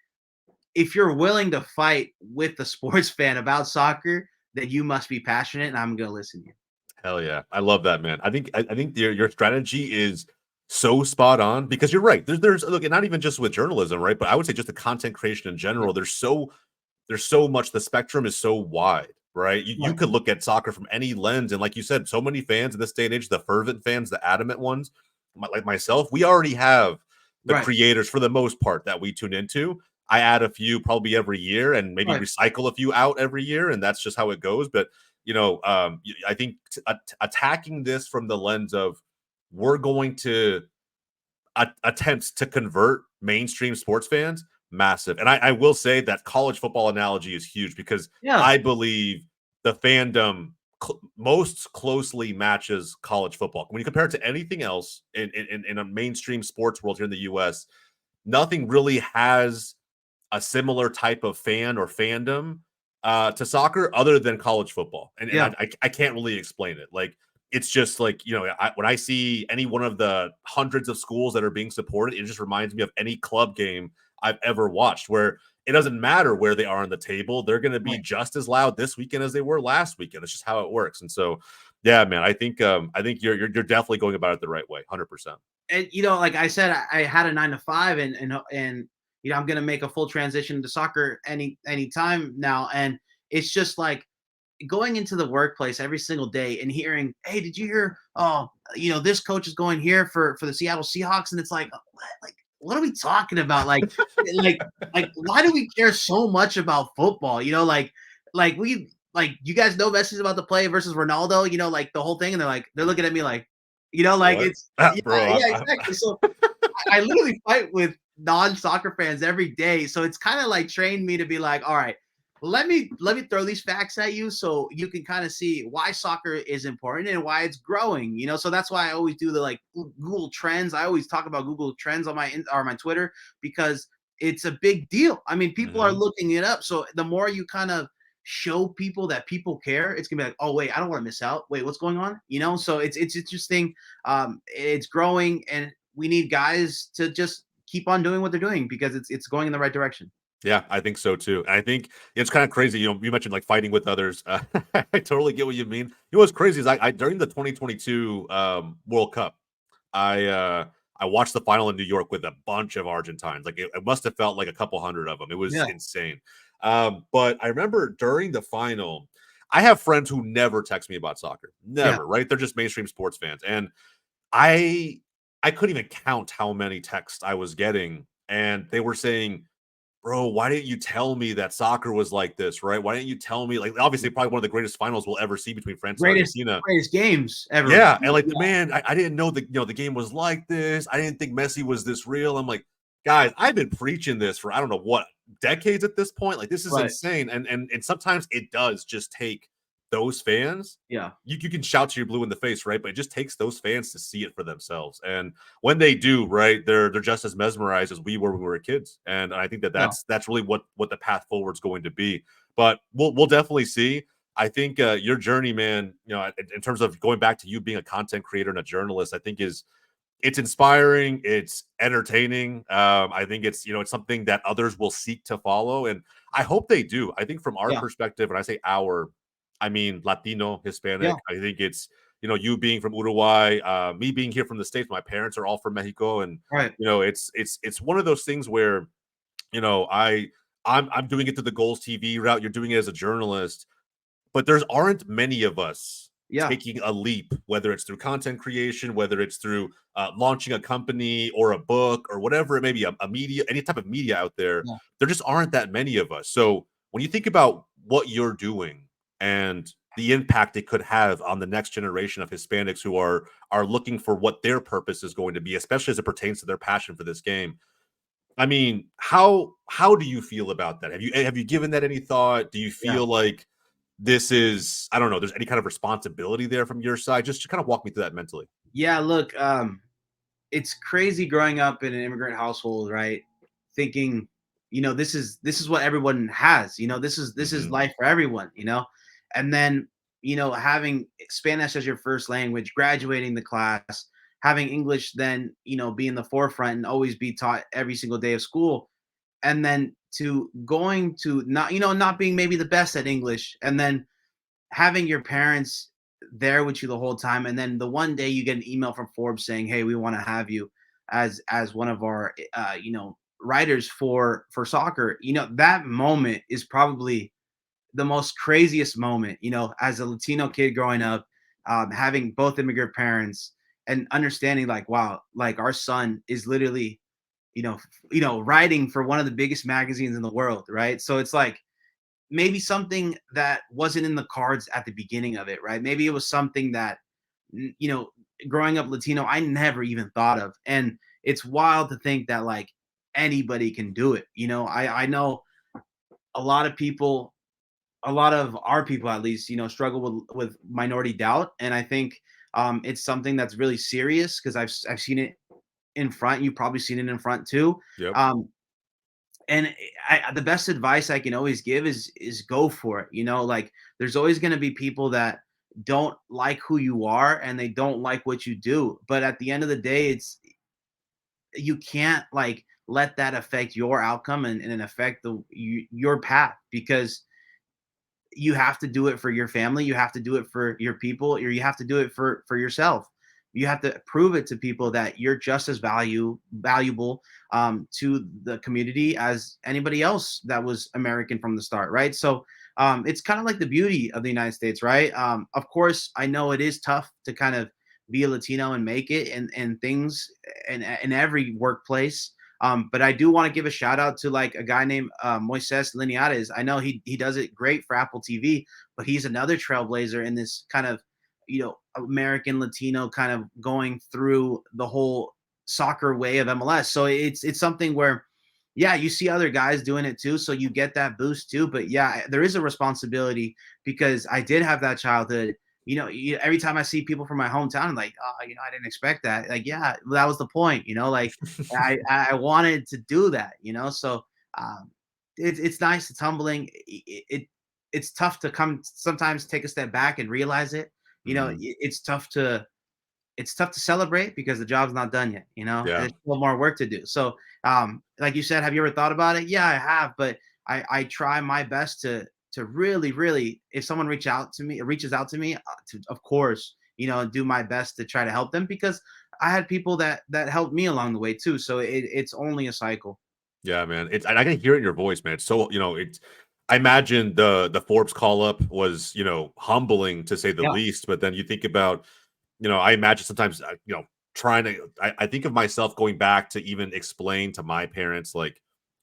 if you're willing to fight with the sports fan about soccer, then you must be passionate, and I'm going to listen to you. Hell yeah. I love that, man. I think your strategy is so spot on, because you're right. There's look, not even just with journalism, right? But I would say just the content creation in general. There's so much, the spectrum is so wide, right? You could look at soccer from any lens. And like you said, so many fans in this day and age, the fervent fans, the adamant ones, like myself, we already have the creators for the most part that we tune into. I add a few probably every year, and maybe recycle a few out every year, and that's just how it goes. But I think attacking this from the lens of, we're going to attempt to convert mainstream sports fans, massive. And I will say that college football analogy is huge, because I believe the fandom most closely matches college football. When you compare it to anything else in a mainstream sports world here in the US, nothing really has a similar type of fan or fandom to soccer other than college football. And I can't really explain it. Like, it's just like, when I see any one of the hundreds of schools that are being supported, it just reminds me of any club game I've ever watched, where it doesn't matter where they are on the table. They're going to be just as loud this weekend as they were last weekend. It's just how it works. And so, yeah, man, I think you're definitely going about it the right way. 100%. And, like I said, I had a 9 to 5, and I'm going to make a full transition to soccer any time now. And it's just like going into the workplace every single day and hearing, hey, did you hear, this coach is going here for the Seattle Seahawks? And it's like, what are we talking about? Like why do we care so much about football? You guys know Messi's about to play versus Ronaldo, like the whole thing. And they're looking at me like, it's exactly. So I literally fight with non-soccer fans every day. So it's kind of like trained me to be like, all right, let me throw these facts at you so you can kind of see why soccer is important and why it's growing. So that's why I always do the Google Trends. I always talk about Google Trends on my Twitter, because it's a big deal. I mean, people are looking it up. So the more you kind of show people that people care, it's gonna be like, oh wait, I don't want to miss out. Wait, what's going on? So it's interesting. It's growing, and we need guys to just keep on doing what they're doing, because it's going in the right direction. Yeah, I think so too. I think it's kind of crazy. You mentioned like fighting with others. I totally get what you mean. What's crazy is I during the 2022 World Cup, I watched the final in New York with a bunch of Argentines. Like it must have felt like a couple hundred of them. It was insane. But I remember during the final, I have friends who never text me about soccer. Never, right? They're just mainstream sports fans. And I couldn't even count how many texts I was getting. And they were saying, bro, why didn't you tell me that soccer was like this, right? Why didn't you tell me? Like, obviously, probably one of the greatest finals we'll ever see between France and Argentina. Greatest games ever. Yeah, and man, I didn't know that the game was like this. I didn't think Messi was this real. I'm like, guys, I've been preaching this for I don't know what decades at this point. Like, this is insane. And sometimes it does just take those fans. Yeah, you can shout to your blue in the face, right? But it just takes those fans to see it for themselves. And when they do, right, they're just as mesmerized as we were when we were kids. And I think that's really what the path forward is going to be. But we'll definitely see. I think your journey, man, in terms of going back to you being a content creator and a journalist, I think it's inspiring, it's entertaining. I think it's it's something that others will seek to follow, and I hope they do. I think from our perspective, and I say our, I mean Latino, Hispanic. I think it's you being from Uruguay, me being here from the States. My parents are all from Mexico, and it's one of those things where I'm doing it to the GOLZtv route. You're doing it as a journalist, but there aren't many of us taking a leap, whether it's through content creation, whether it's through launching a company or a book or whatever it may be, a media, any type of media out there. There just aren't that many of us. So when you think about what you're doing and the impact it could have on the next generation of Hispanics who are looking for what their purpose is going to be, especially as it pertains to their passion for this game. I mean, how do you feel about that? Have you given that any thought? Do you feel like this is, I don't know, there's any kind of responsibility there from your side? Just to kind of walk me through that mentally. Yeah, look, it's crazy growing up in an immigrant household, right? Thinking, this is what everyone has. This is Mhm. life for everyone. And then having Spanish as your first language, graduating the class, having English, then be in the forefront and always be taught every single day of school, and then to going to not being maybe the best at English, and then having your parents there with you the whole time, and then the one day you get an email from Forbes saying, "Hey, we want to have you as one of our writers for soccer." That moment is probably the most craziest moment. As a Latino kid growing up, having both immigrant parents and understanding like, wow, like our son is literally writing for one of the biggest magazines in the world, right? So it's like maybe something that wasn't in the cards at the beginning of it, right? Maybe it was something that, n- you know, growing up Latino, I never even thought of. And it's wild to think that like anybody can do it. I know a lot of people, a lot of our people at least, struggle with minority doubt. And I think it's something that's really serious because I've seen it in front. You've probably seen it in front too. Yep. Um, and the best advice I can always give is go for it. Like there's always going to be people that don't like who you are and they don't like what you do. But at the end of the day, you can't like let that affect your outcome and affect your path, because you have to do it for your family, you have to do it for your people, or you have to do it for yourself. You have to prove it to people that you're just as valuable to the community as anybody else that was American from the start, right? So it's kind of like the beauty of the United States, right? Of course, I know it is tough to kind of be a Latino and make it and things in every workplace. But I do want to give a shout out to like a guy named Moises Linares. I know he does it great for Apple TV, but he's another trailblazer in this kind of American Latino kind of going through the whole soccer way of MLS. So it's something where yeah, you see other guys doing it too, so you get that boost too. But yeah, there is a responsibility because I did have that childhood. Every time I see people from my hometown, I'm like, oh, I didn't expect that. Like, yeah, that was the point. Like I wanted to do that. So um, it's nice. It's humbling. It's tough to come sometimes take a step back and realize it. Mhm. It's tough to celebrate because the job's not done yet. Yeah. There's still more work to do. So like you said, have you ever thought about it? Yeah, I have, but I try my best to really, really, if someone reaches out to me, to of course, do my best to try to help them, because I had people that helped me along the way too. So it's only a cycle. Yeah, man. It's and I can hear it in your voice, man. It's so, it's I imagine the Forbes call up was, humbling to say the Yeah. least, but then you think about, I imagine sometimes, trying to, I think of myself going back to even explain to my parents, like,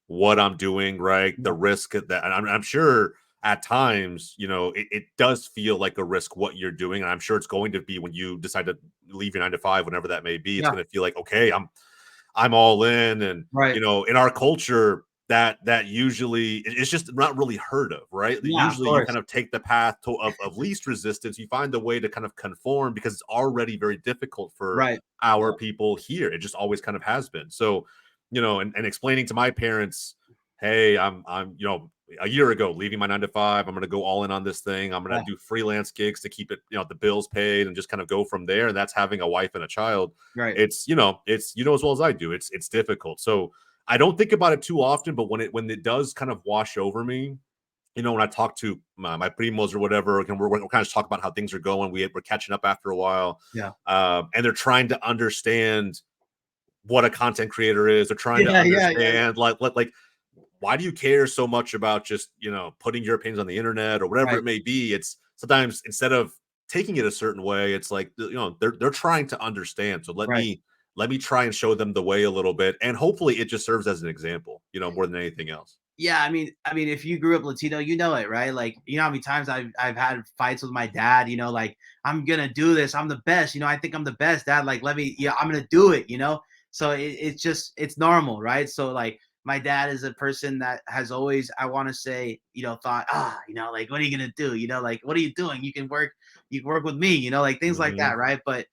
what I'm doing, right? The Yeah. risk that, and I'm sure at times, it does feel like a risk what you're doing. And I'm sure it's going to be when you decide to leave your 9 to 5, whenever that may be, it's Yeah. going to feel like, okay, I'm all in. And, Right. in our culture, that usually it's just not really heard of, right? Yeah. Of Usually you course. kind of take the path of least resistance. You find a way to kind of conform because it's already very difficult for Right. our Yeah. people here. It just always kind of has been. So, and explaining to my parents, hey, I'm a year ago leaving my 9 to 5. I'm going to go all in on this thing. I'm going Yeah. to do freelance gigs to keep it, the bills paid, and just kind of go from there. And that's having a wife and a child. Right. It's as well as I do. It's difficult. So I don't think about it too often, but when it does kind of wash over me, when I talk to my primos or whatever, and we're kind of talk about how things are going. We're catching up after a while, Yeah. and they're trying to understand what a content creator is. They're trying to Yeah. Yeah. Yeah. understand like why do you care so much about just putting your opinions on the internet or whatever Right. it may be. It's sometimes instead of taking it a certain way, it's like they're trying to understand. So Right. let me try and show them the way a little bit, and hopefully it just serves as an example, more than anything else. Yeah, I mean, if you grew up Latino, you know it, right? Like, how many times I've had fights with my dad, like, I'm gonna do this, I'm the best, I think I'm the best, dad. Like, let me, yeah, I'm gonna do it. So it's just it's normal, right? So like my dad is a person that has always, I want to say, thought, like, what are you gonna do? Like, what are you doing? You can work with me, like things like Mhm. that, right? But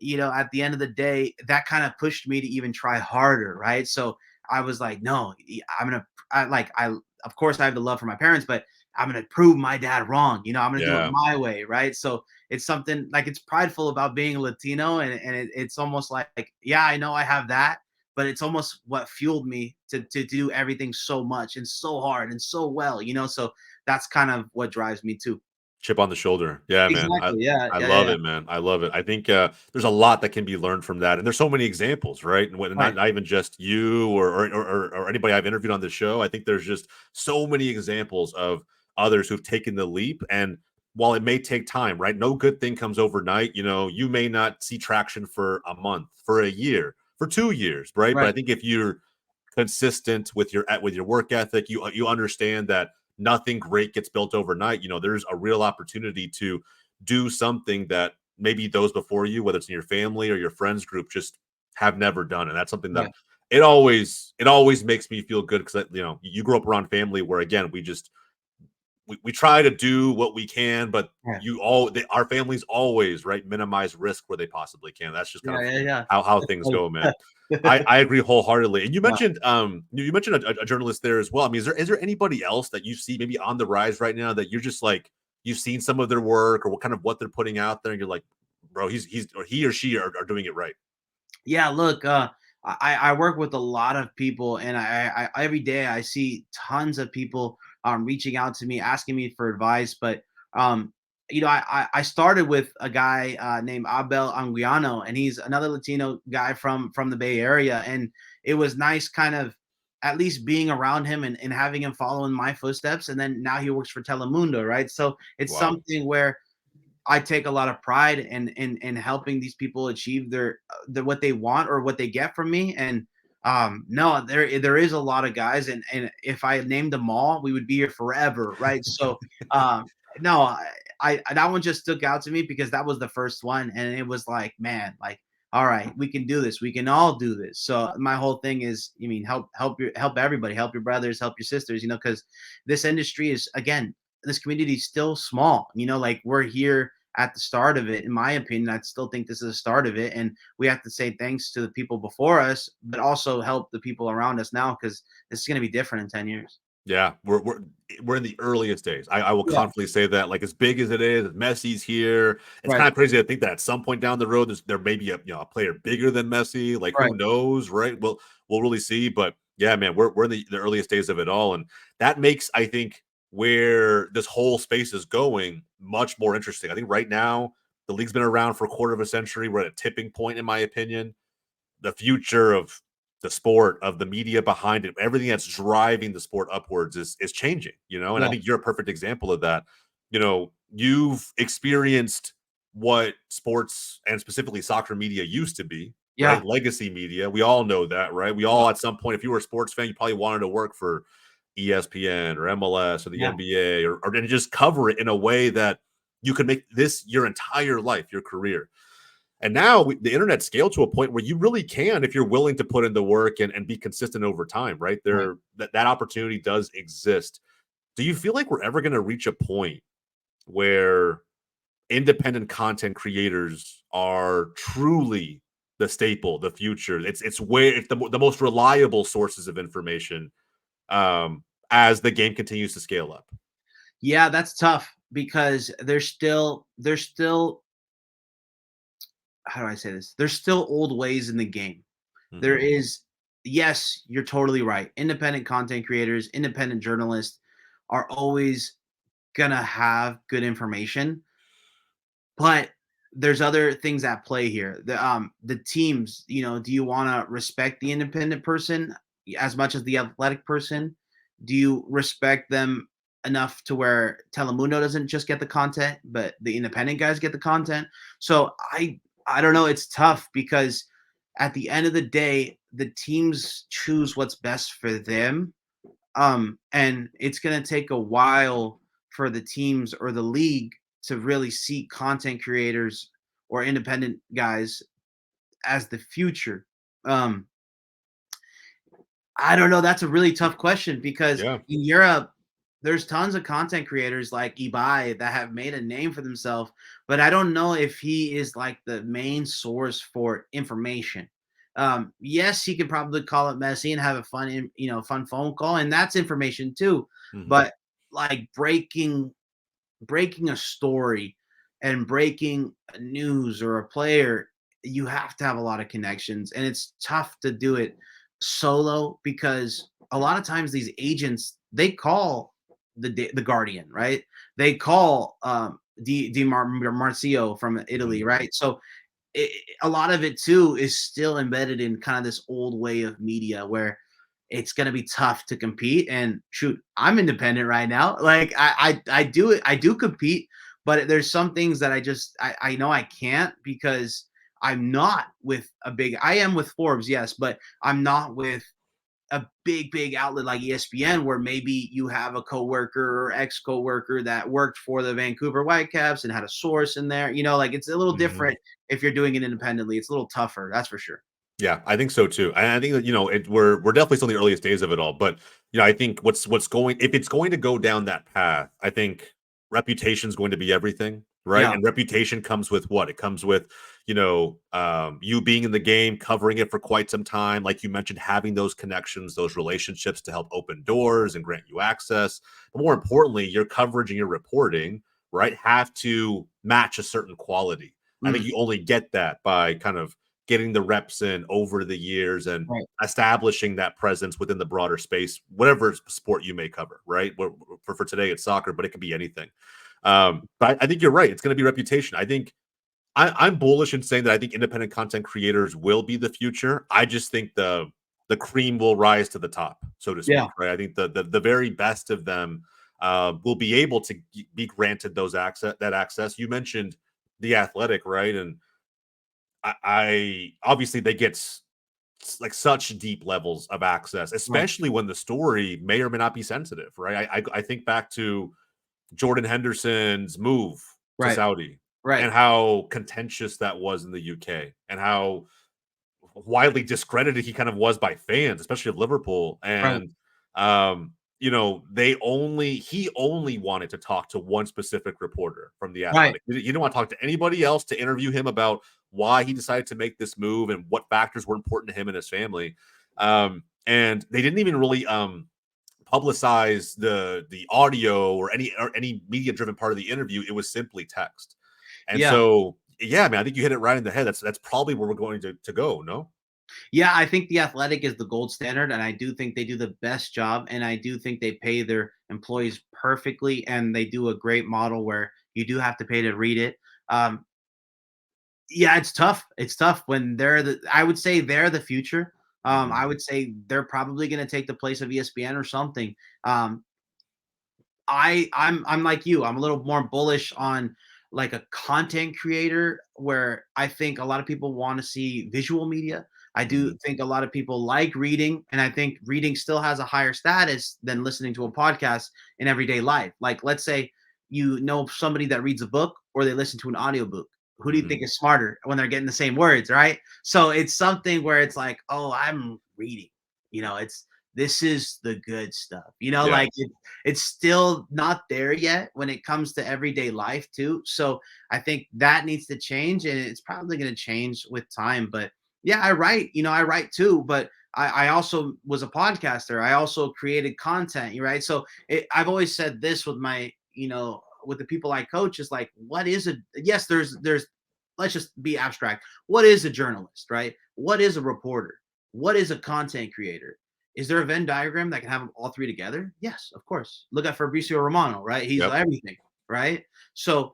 at the end of the day, that kind of pushed me to even try harder, right? So I was like, no, I'm gonna, of course, I have the love for my parents, but I'm gonna prove my dad wrong. I'm gonna do it Yeah. my way, right? So it's something like it's prideful about being a Latino, and it's almost like, yeah, I know I have that, but it's almost what fueled me to do everything so much and so hard and so well. So that's kind of what drives me too. Chip on the shoulder. Yeah, man. I Exactly. Yeah. I Yeah. Yeah. love Yeah. it, man. I love it. I think there's a lot that can be learned from that, and there's so many examples, right? And when, not Right. not even just you or anybody I've interviewed on this show. I think there's just so many examples of others who've taken the leap. And while it may take time, right? No good thing comes overnight. You may not see traction for a month, for a year, for 2 years, right? But I Right. think if you're consistent with your work ethic, you understand that nothing great gets built overnight. There's a real opportunity to do something that maybe those before you, whether it's in your family or your friends group, just have never done. And that's something that Right. it always makes me feel good, because you grew up around family where, again, we try to do what we can, but Yeah. our families always, right, minimize risk where they possibly can. That's just kind Yeah. of Yeah. Yeah. how That's things funny. go, man. I agree wholeheartedly. And you Yeah. mentioned a journalist there as well. I mean, is there anybody else that you see maybe on the rise right now that you're just like, you've seen some of their work or what they're putting out there, and you're like, bro, he or she are doing it right. Yeah, look, I work with a lot of people, and I every day I see tons of people reaching out to me, asking me for advice. But um, I started with a guy named Abel Anguiano, and he's another Latino guy from the Bay Area, and it was nice kind of at least being around him and having him follow in my footsteps. And then now he works for Telemundo, right? So it's Wow. something where I take a lot of pride in helping these people achieve their what they want or what they get from me. And no, there is a lot of guys, and if I named them all, we would be here forever, right? So no, that one just stuck out to me because that was the first one, and it was like, man, like, all right, we can do this, we can all do this. So my whole thing is, help everybody, help your brothers, help your sisters, because this industry is, again, this community is still small. Like, we're here at the start of it. In my opinion, I still think this is the start of it, and we have to say thanks to the people before us, but also help the people around us now, because this is going to be different in 10 years. Yeah, we're in the earliest days. I will Yeah. confidently say that. Like, as big as it is, Messi's here. It's Right. kind of crazy to think that at some point down the road, there may be a player bigger than Messi. Like, Right. who knows, right? We'll really see. But yeah, man, we're in the earliest days of it all, and that makes, I think, where this whole space is going much more interesting. I think right now the league's been around for a quarter of a century. We're at a tipping point, in my opinion. The future of the sport, of the media behind it, everything that's driving the sport upwards is changing. And I Yeah. think you're a perfect example of that. You've experienced what sports and specifically soccer media used to be, Yeah. right? Legacy media. We all know that, right? We Yeah. all, at some point, if you were a sports fan, you probably wanted to work for ESPN or MLS or the Yeah. NBA, or and just cover it in a way that you could make this your entire life, your career. And now the internet scaled to a point where you really can, if you're willing to put in the work and be consistent over time, right? Right. That opportunity does exist. Do you feel like we're ever going to reach a point where independent content creators are truly the staple, the future? It's the most reliable sources of information, as the game continues to scale up. Yeah, that's tough because there's still how do I say this? There's still old ways in the game. There Mhm. is, yes, you're totally right. Independent content creators, independent journalists are always gonna have good information, but there's other things at play here. The teams, do you want to respect the independent person as much as the athletic person? Do you respect them enough to where Telemundo doesn't just get the content, but the independent guys get the content? So I don't know. It's tough because at the end of the day, the teams choose what's best for them. And it's gonna take a while for the teams or the league to really see content creators or independent guys as the future. Um, I don't know. That's a really tough question because Yeah. in Europe, there's tons of content creators like Ibai that have made a name for themselves, but I don't know if he is like the main source for information. Yes, he could probably call it messy and have a fun phone call, and that's information too. Mhm. But like breaking a story and breaking a news or a player, you have to have a lot of connections, and it's tough to do it solo because a lot of times these agents they call the Guardian, right? They call Marcio from Italy, Mhm. right? So a lot of it too is still embedded in kind of this old way of media where it's going to be tough to compete. And shoot, I'm independent right now. Like I do it, I do compete, but there's some things that I know I can't because I'm not with a big. I am with Forbes, yes, but I'm not with a big outlet like ESPN where maybe you have a coworker or ex-coworker that worked for the Vancouver Whitecaps and had a source in there. Like it's a little Mhm. different if you're doing it independently. It's a little tougher, that's for sure. Yeah, I think so too. And I think that, we're definitely still in the earliest days of it all. But I think what's going if it's going to go down that path, I think reputation is going to be everything, right? Yeah, And reputation comes with what? It comes with, you being in the game, covering it for quite some time, like you mentioned, having those connections, those relationships to help open doors and grant you access. But more importantly, your coverage and your reporting, right, have to match a certain quality. I think mm, you only get that by kind of getting the reps in over the years and right, establishing that presence within the broader space, whatever sport you may cover, right? For today, it's soccer, but it could be anything. But I think you're right. It's going to be reputation. I think I'm bullish in saying that I think independent content creators will be the future. I just think the cream will rise to the top, so to yeah, speak, right? I think the very best of them will be able to be granted that access. You mentioned the Athletic, right? And I obviously they get like such deep levels of access, right, especially when the story may or may not be sensitive, right? I think back to Jordan Henderson's move to right, Saudi right, and how contentious that was in the UK and how widely discredited he kind of was by fans, especially of Liverpool. right, And he only wanted to talk to one specific reporter from the right, Athletic. He didn't want to talk to anybody else to interview him about why he decided to make this move and what factors were important to him and his family. And they didn't even really publicize the audio or any media driven part of the interview. It was simply text. And yeah. so yeah, man, I think you hit it right in the head. That's probably where we're going to go. No. Yeah, I think the Athletic is the gold standard, and I do think they do the best job, and I do think they pay their employees perfectly, and they do a great model where you do have to pay to read it. Um, yeah, it's tough. It's tough when I would say they're the future. Mhm. I would say they're probably going to take the place of ESPN or something. Um, I'm like you. I'm a little more bullish on like a content creator where I think a lot of people want to see visual media. I do Mhm. think a lot of people like reading, and I think reading still has a higher status than listening to a podcast in everyday life. Like, let's say you know somebody that reads a book or they listen to an audiobook. Who do you think Mhm. is smarter when they're getting the same words, right? So it's something where it's like, oh, I'm reading. It's this is the good stuff. Yeah. Like it's still not there yet when it comes to everyday life too. So I think that needs to change, and it's probably going to change with time. But yeah, I write too, but I also was a podcaster. I also created content, right? So I've always said this with with the people I coach is like, what is a yes, there's let's just be abstract. What is a journalist, right? What is a reporter? What is a content creator? Is there a Venn diagram that can have all three together? Yes, of course. Look at Fabrizio Romano, right? He's Yep. everything, right? So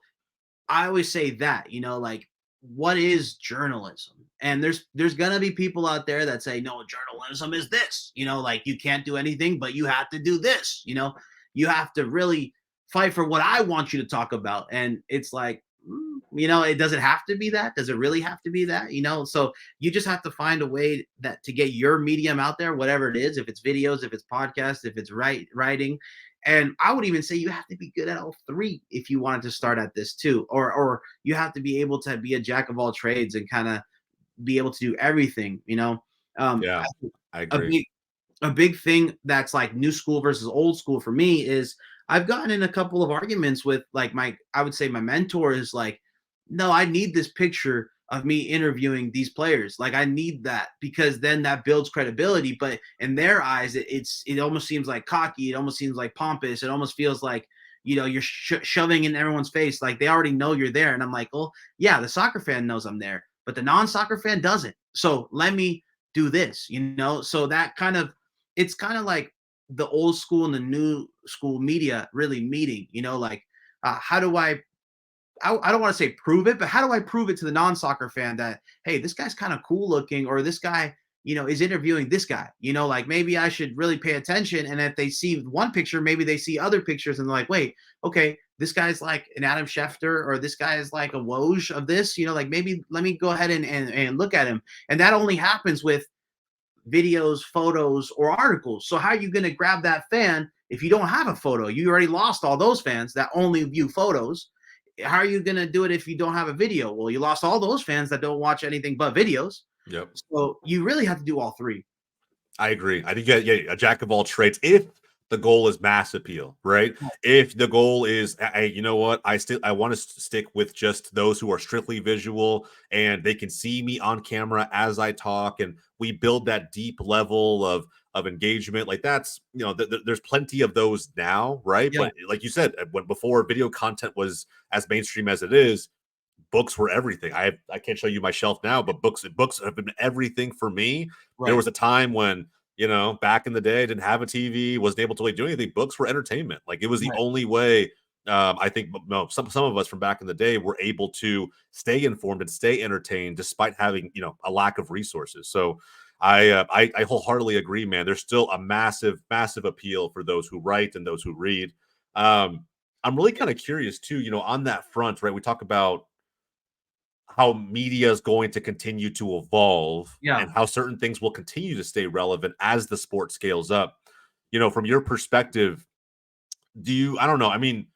I always say that, like what is journalism? And there's gonna be people out there that say, no, journalism is this, like you can't do anything, but you have to do this, you have to really fight for what I want you to talk about. And it's like, it doesn't have to be that. Does it really have to be that? So you just have to find a way that to get your medium out there, whatever it is, if it's videos, if it's podcasts, if it's writing. And I would even say you have to be good at all three if you wanted to start at this too, or you have to be able to be a jack of all trades and kind of be able to do everything. Um, Yeah. I a agree. big a big thing that's like new school versus old school for me is I've gotten in a couple of arguments with like I would say my mentor is like, no, I need this picture of me interviewing these players. Like I need that because then that builds credibility. But in their eyes, it almost seems like cocky. It almost seems like pompous. It almost feels like, you're shoving in everyone's face. Like they already know you're there. And I'm like, well, yeah, the soccer fan knows I'm there, but the non-soccer fan doesn't. So let me do this, So that it's kind of like the old school and the new school media really meeting, like how do I don't want to say prove it, but how do I prove it to the non-soccer fan that, hey, this guy's kind of cool looking, or this guy, is interviewing this guy, like maybe I should really pay attention. And if they see one picture, maybe they see other pictures and they're like, wait, okay, this guy's like an Adam Schefter, or this guy is like a Woj of this, like maybe let me go ahead and look at him. And that only happens with videos, photos, or articles. So how are you going to grab that fan if you don't have a photo? You already lost all those fans that only view photos. How are you going to do it if you don't have a video? Well, you lost all those fans that don't watch anything but videos. Yep. So you really have to do all three. I agree. I think a jack of all trades. If the goal is mass appeal, right? If the goal is, hey, you know what? I want to stick with just those who are strictly visual and they can see me on camera as I talk, and we build that deep level of engagement. Like that's, there's plenty of those now, right? Yeah. But like you said, when before video content was as mainstream as it is, books were everything. I can't show you my shelf now, but books have been everything for me. Right. There was a time when, back in the day, I didn't have a TV, wasn't able to really do anything. Books were entertainment. Like it was the only way. I think some of us from back in the day were able to stay informed and stay entertained despite having a lack of resources. So I wholeheartedly agree, man. There's still a massive appeal for those who write and those who read. I'm really kind of curious too. On that front, right? We talk about how media is going to continue to evolve and how certain things will continue to stay relevant as the sport scales up. From your perspective, I don't know. I mean,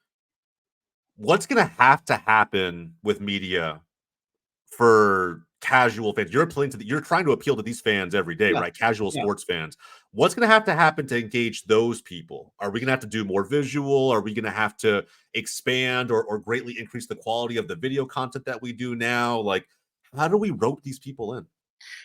what's going to have to happen with media for casual fans? You're trying to appeal to these fans every day, right? Casual sports fans. What's going to happen to engage those people? Are we going to have to do more visual? Are we going to have to expand or greatly increase the quality of the video content that we do now? Like, how do we rope these people in?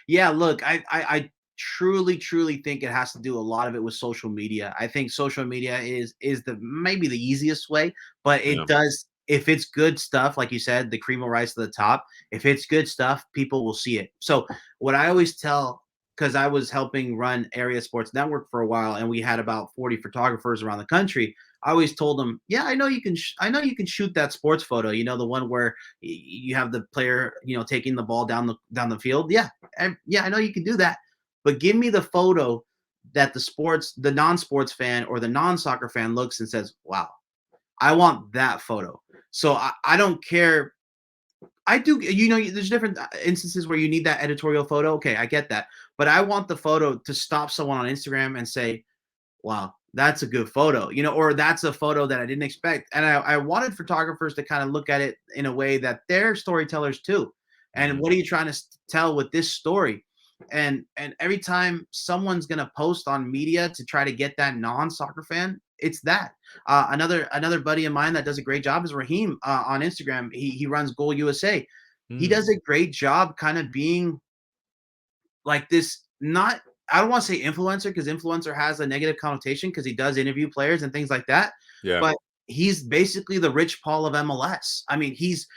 Yeah, look, I truly think it has to do a lot of it with social media. I think social media is maybe the easiest way, but it does. If it's good stuff, like you said, the cream will rise to the top. If it's good stuff, people will see it. So what I always tell, because I was helping run Area Sports Network for a while, and we had about 40 photographers around the country. I always told them, yeah, I know you can shoot that sports photo. The one where you have the player, taking the ball down the field. Yeah, I know you can do that. But give me the photo that the non-sports fan or the non-soccer fan looks and says, wow, I want that photo. So I don't care. I do, there's different instances where you need that editorial photo. Okay, I get that. But I want the photo to stop someone on Instagram and say, wow, that's a good photo, or that's a photo that I didn't expect. And I wanted photographers to kind of look at it in a way that they're storytellers too. And what are you trying to tell with this story? And every time someone's going to post on media to try to get that non-soccer fan, it's that. Another buddy of mine that does a great job is Raheem on Instagram. He runs Goal USA. He does a great job kind of being like this, not, I don't want to say influencer, because influencer has a negative connotation because he does interview players and things like that. Yeah. But he's basically the Rich Paul of MLS. I mean, he's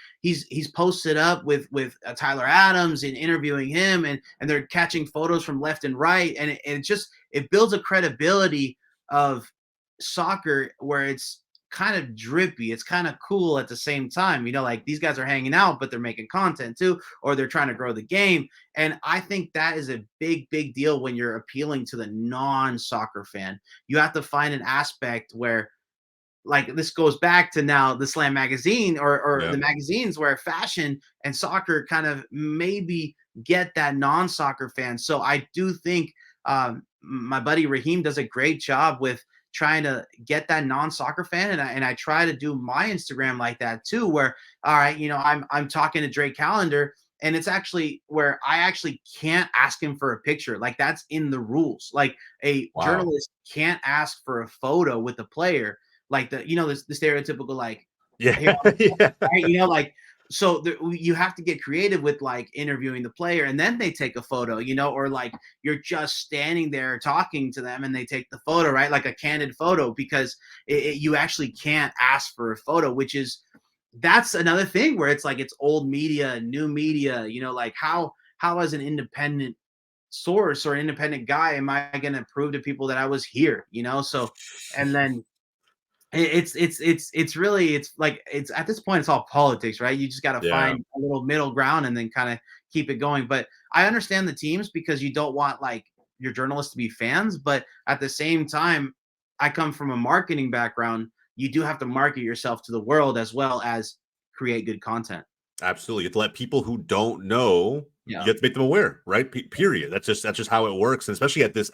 posted up with Tyler Adams and interviewing him, and they're catching photos from left and right, and it builds a credibility of soccer where it's kind of drippy, it's kind of cool at the same time. Like these guys are hanging out, but they're making content too, or they're trying to grow the game. And I think that is a big deal when you're appealing to the non-soccer fan. You have to find an aspect where, like, this goes back to now the Slam magazine or the magazines where fashion and soccer kind of maybe get that non-soccer fan. So I do think my buddy Raheem does a great job with trying to get that non-soccer fan, and I try to do my Instagram like that too, where, all right, I'm talking to Drake Callender, And it's actually where I actually can't ask him for a picture. Like that's in the rules. Like a journalist can't ask for a photo with a player. Like the stereotypical like, Yeah. here, Yeah. right? Like so you have to get creative with like interviewing the player and then they take a photo, or like you're just standing there talking to them and they take the photo, right? Like a candid photo, because you actually can't ask for a photo, which is that's another thing where it's like it's old media, new media, like how as an independent source or independent guy am I going to prove to people that I was here, so and then it's really it's like it's at this point it's all politics, right? You just got to Yeah. find a little middle ground and then kind of keep it going. But I understand the teams because you don't want like your journalists to be fans, but at the same time I come from a marketing background. You do have to market yourself to the world as well as create good content. Absolutely. You have to let people who don't know, you Yeah. have to make them aware, right? Period. That's just how it works. And especially at this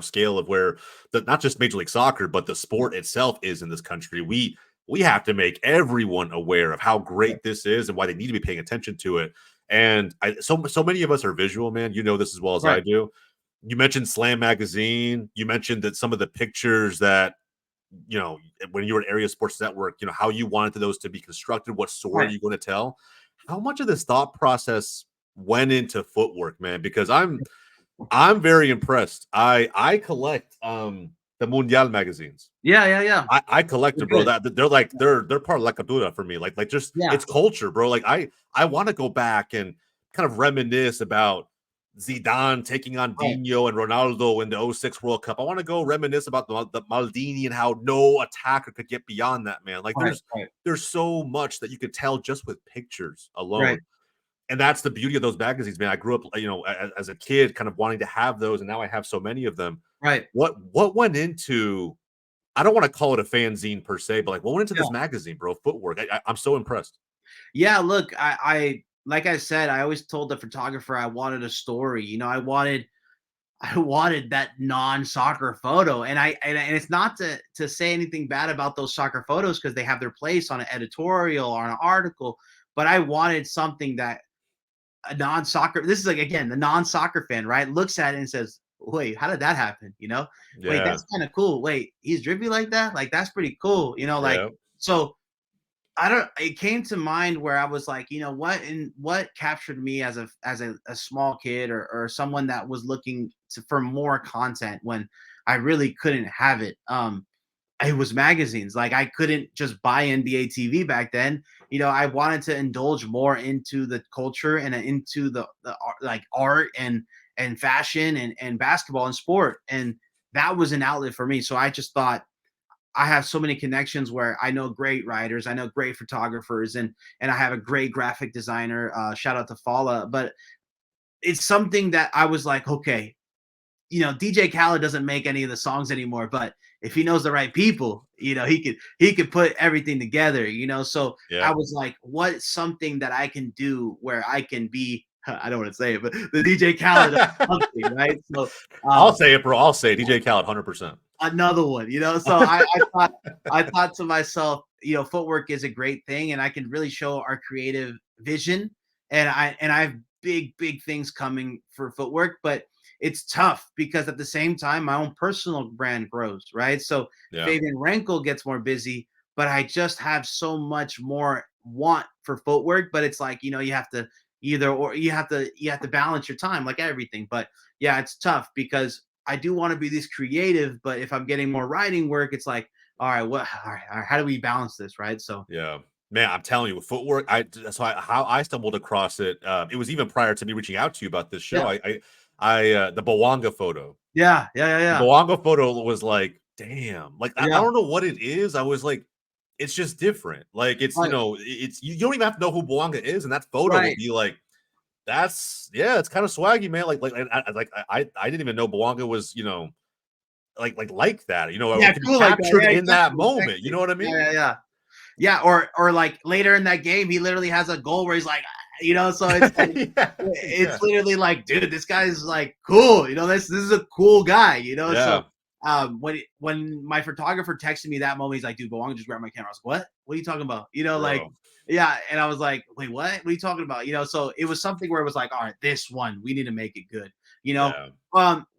scale of where not just Major League Soccer, but the sport itself is in this country. We have to make everyone aware of how great this is and why they need to be paying attention to it. And so many of us are visual, man. You know this as well as I do. You mentioned Slam Magazine. You mentioned that some of the pictures that when you were at Area Sports Network, how you wanted those to be constructed, what story you're going to tell. How much of this thought process went into footwork, man? Because I'm very impressed. I collect the Mundial magazines. Yeah. I collect them, bro. That they're part of La Cultura for me. Like just it's culture, bro. Like I want to go back and kind of reminisce about Zidane taking on Dino and Ronaldo in the '06 World Cup. I want to go reminisce about the Maldini and how no attacker could get beyond that, man. Like there's so much that you could tell just with pictures alone. And that's the beauty of those magazines, man. I grew up, as a kid kind of wanting to have those, and now I have so many of them. Right. What went into, I don't want to call it a fanzine per se, but like what went into this magazine, bro? Footwork. I'm so impressed. Yeah, look, I like I said, I always told the photographer I wanted a story. I wanted that non-soccer photo. And it's not to say anything bad about those soccer photos because they have their place on an editorial or an article, but I wanted something that a non-soccer, this is like, again, the non-soccer fan, right, looks at it and says, wait, how did that happen? Wait, that's kind of cool. Wait, he's drippy like that? Like, that's pretty cool. So it came to mind where I was like, what captured me as a small kid or someone that was looking for more content when I really couldn't have it. It was magazines. Like I couldn't just buy NBA TV back then. I wanted to indulge more into the culture and into the like art and fashion and basketball and sport. And that was an outlet for me. So I just thought, I have so many connections where I know great writers, I know great photographers, and I have a great graphic designer. Shout out to Fala. But it's something that I was like, okay, DJ Khaled doesn't make any of the songs anymore, but if he knows the right people, he could put everything together, So I was like, what's something that I can do where I can be, I don't want to say it, but the DJ Khaled of something, right? So I'll say it, bro. I'll say it. DJ Khaled, 100%. Another one, So I thought to myself, footwork is a great thing, and I can really show our creative vision. And I have big things coming for footwork, but it's tough because at the same time, my own personal brand grows, right? So Favian Renkel gets more busy, but I just have so much more want for footwork. But it's like, you have to you have to balance your time, like everything. But yeah, it's tough because I do want to be this creative, but if I'm getting more writing work, it's like, all right, how do we balance this, right? So man, I'm telling you, with footwork, how I stumbled across it. It was even prior to me reaching out to you about this show. The Bawanga photo. Yeah. The Bawanga photo was like, damn, like I don't know what it is. I was like, it's just different. Like it's it's you don't even have to know who Bawanga is, and that photo will be like, it's kind of swaggy, man. I didn't even know Bawanga was, like that, cool, captured like in that moment. You know what I mean? Yeah. Or like later in that game, he literally has a goal where he's like, so it's like, it's literally like, dude, this guy's like cool. This is a cool guy. So when my photographer texted me that moment, he's like, dude, Bawanga just grabbed my camera. I was like, what are you talking about? Like, Bro. yeah. And I was like, wait, what are you talking about? So it was something where it was like, all right, this one, we need to make it good. Yeah.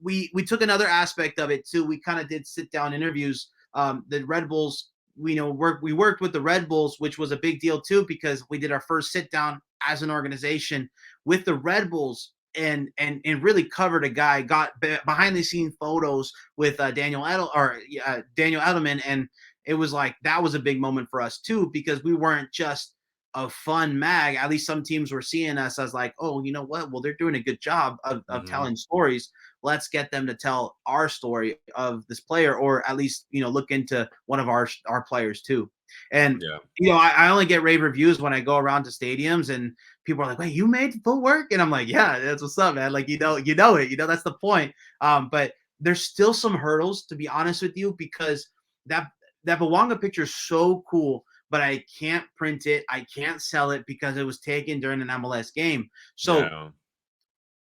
We took another aspect of it too. We kind of did sit down interviews. The Red Bulls, we worked with the Red Bulls, which was a big deal too, because we did our first sit down as an organization with the Red Bulls, and really covered a guy, got behind the scene photos with Daniel Edelman, and it was like that was a big moment for us too, because we weren't just a fun mag. At least some teams were seeing us as like, oh, you know what? Well, they're doing a good job of telling stories. Let's get them to tell our story of this player, or at least look into one of our players too. And Yeah. I only get rave reviews when I go around to stadiums and people are like, wait, you made footwork? And I'm like, yeah, that's what's up, man. Like, that's the point. But there's still some hurdles, to be honest with you, because that Bawanga picture is so cool, but I can't print it. I can't sell it because it was taken during an MLS game. So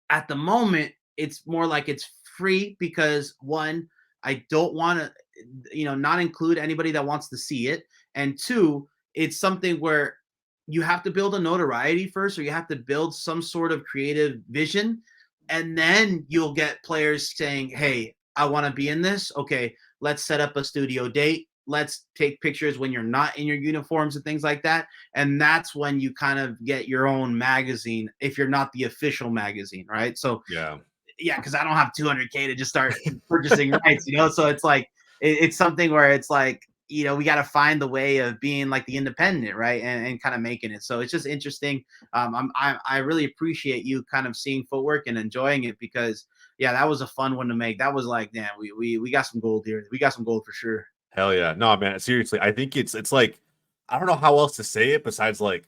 at the moment, it's more like it's free because, one, I don't want to, not include anybody that wants to see it. And two, it's something where you have to build a notoriety first, or you have to build some sort of creative vision. And then you'll get players saying, hey, I want to be in this. Okay, let's set up a studio date. Let's take pictures when you're not in your uniforms and things like that. And that's when you kind of get your own magazine, if you're not the official magazine, right? So Yeah. because I don't have 200K to just start purchasing rights, So it's like it's something where it's like, we got to find the way of being like the independent, right, and kind of making it. So it's just interesting. I really appreciate you kind of seeing footwork and enjoying it, because that was a fun one to make. That was like, damn, we got some gold here. We got some gold for sure. Hell yeah. No, man, seriously. I think it's like, I don't know how else to say it besides like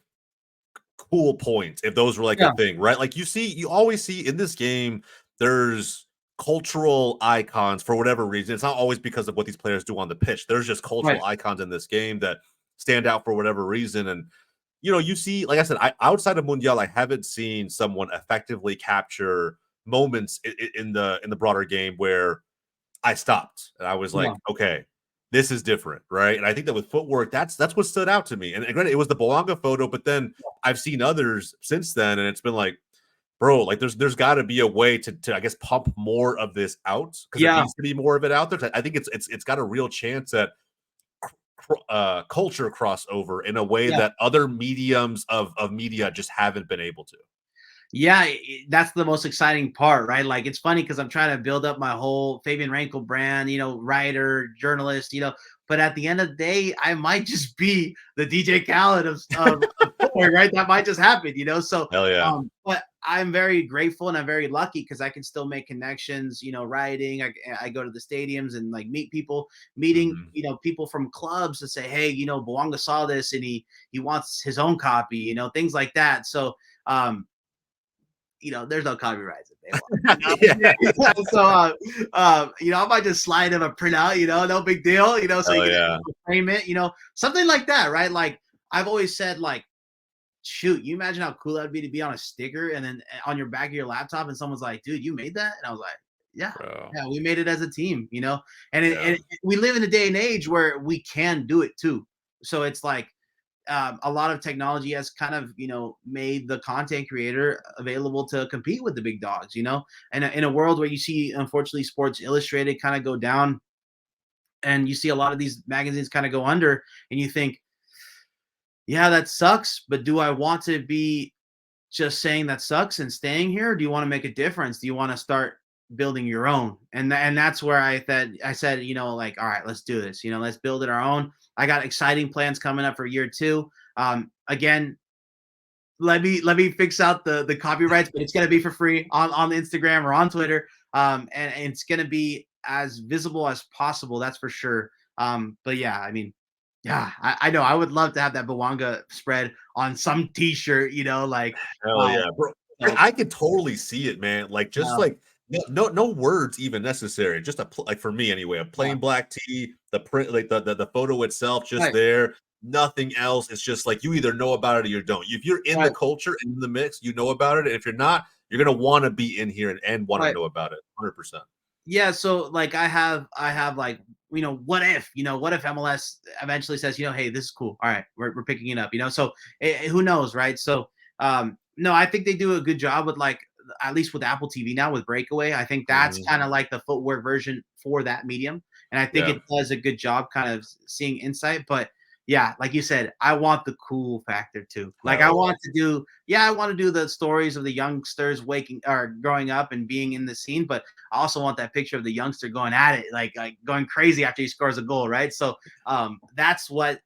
cool points, if those were like a thing, right? Like you always see in this game, there's cultural icons for whatever reason. It's not always because of what these players do on the pitch. There's just cultural icons in this game that stand out for whatever reason. And you see, like I said, outside of Mundial, I haven't seen someone effectively capture moments in the broader game where I stopped and I was like, okay, this is different, right? And I think that with footwork, that's what stood out to me. And granted, it was the Bawanga photo, but then I've seen others since then, and it's been like, bro, like there's got to be a way to I guess pump more of this out, because there needs to be more of it out there. I think it's got a real chance at culture crossover in a way that other mediums of media just haven't been able to. Yeah, that's the most exciting part, right? Like, it's funny because I'm trying to build up my whole Favian Renkel brand, writer, journalist, but at the end of the day, I might just be the DJ Khaled of footwear, right? That might just happen, So, hell yeah. But I'm very grateful and I'm very lucky because I can still make connections, writing. I go to the stadiums and like meet people, meeting, people from clubs to say, hey, Bawanga saw this and he wants his own copy, things like that. So, there's no copyrights if they want. So, I might just slide him a printout, no big deal, so you can frame it, something like that, right? Like, I've always said, like, shoot, you imagine how cool that would be to be on a sticker and then on your back of your laptop and someone's like, dude, you made that? And I was like, yeah, we made it as a team, and we live in a day and age where we can do it too. So it's like, a lot of technology has kind of, made the content creator available to compete with the big dogs, and in a world where you see, unfortunately, Sports Illustrated kind of go down and you see a lot of these magazines kind of go under, and you think, yeah, that sucks. But do I want to be just saying that sucks and staying here? Or do you want to make a difference? Do you want to start building your own? And that's where I said, like, all right, let's do this. Let's build it our own. I got exciting plans coming up for year 2. Again, let me fix out the copyrights, but it's gonna be for free on Instagram or on Twitter. And it's gonna be as visible as possible. That's for sure. But yeah, I mean, yeah, I know. I would love to have that Bawanga spread on some T-shirt. Like, hell yeah, bro. I could totally see it, man. Like, just like no words even necessary. Just like, for me anyway, a plain black tee, the print, like the photo itself, just there. Nothing else. It's just like, you either know about it or you don't. If you're in the culture and in the mix, you know about it. And if you're not, you're gonna want to be in here and want to know about it. 100%. Yeah, so like I have like, what if MLS eventually says, hey, this is cool. All right, we're picking it up, So who knows, right? So no, I think they do a good job with like at least with Apple TV now with Breakaway. I think that's Mhm. kind of like the footwork version for that medium, and I think Yeah. it does a good job kind of seeing insight. But yeah, like you said, I want the cool factor too. Like I Hell want to do, yeah, I want to do the stories of the youngsters waking or growing up and being in the scene, but I also want that picture of the youngster going at it, like going crazy after he scores a goal, right? So that's what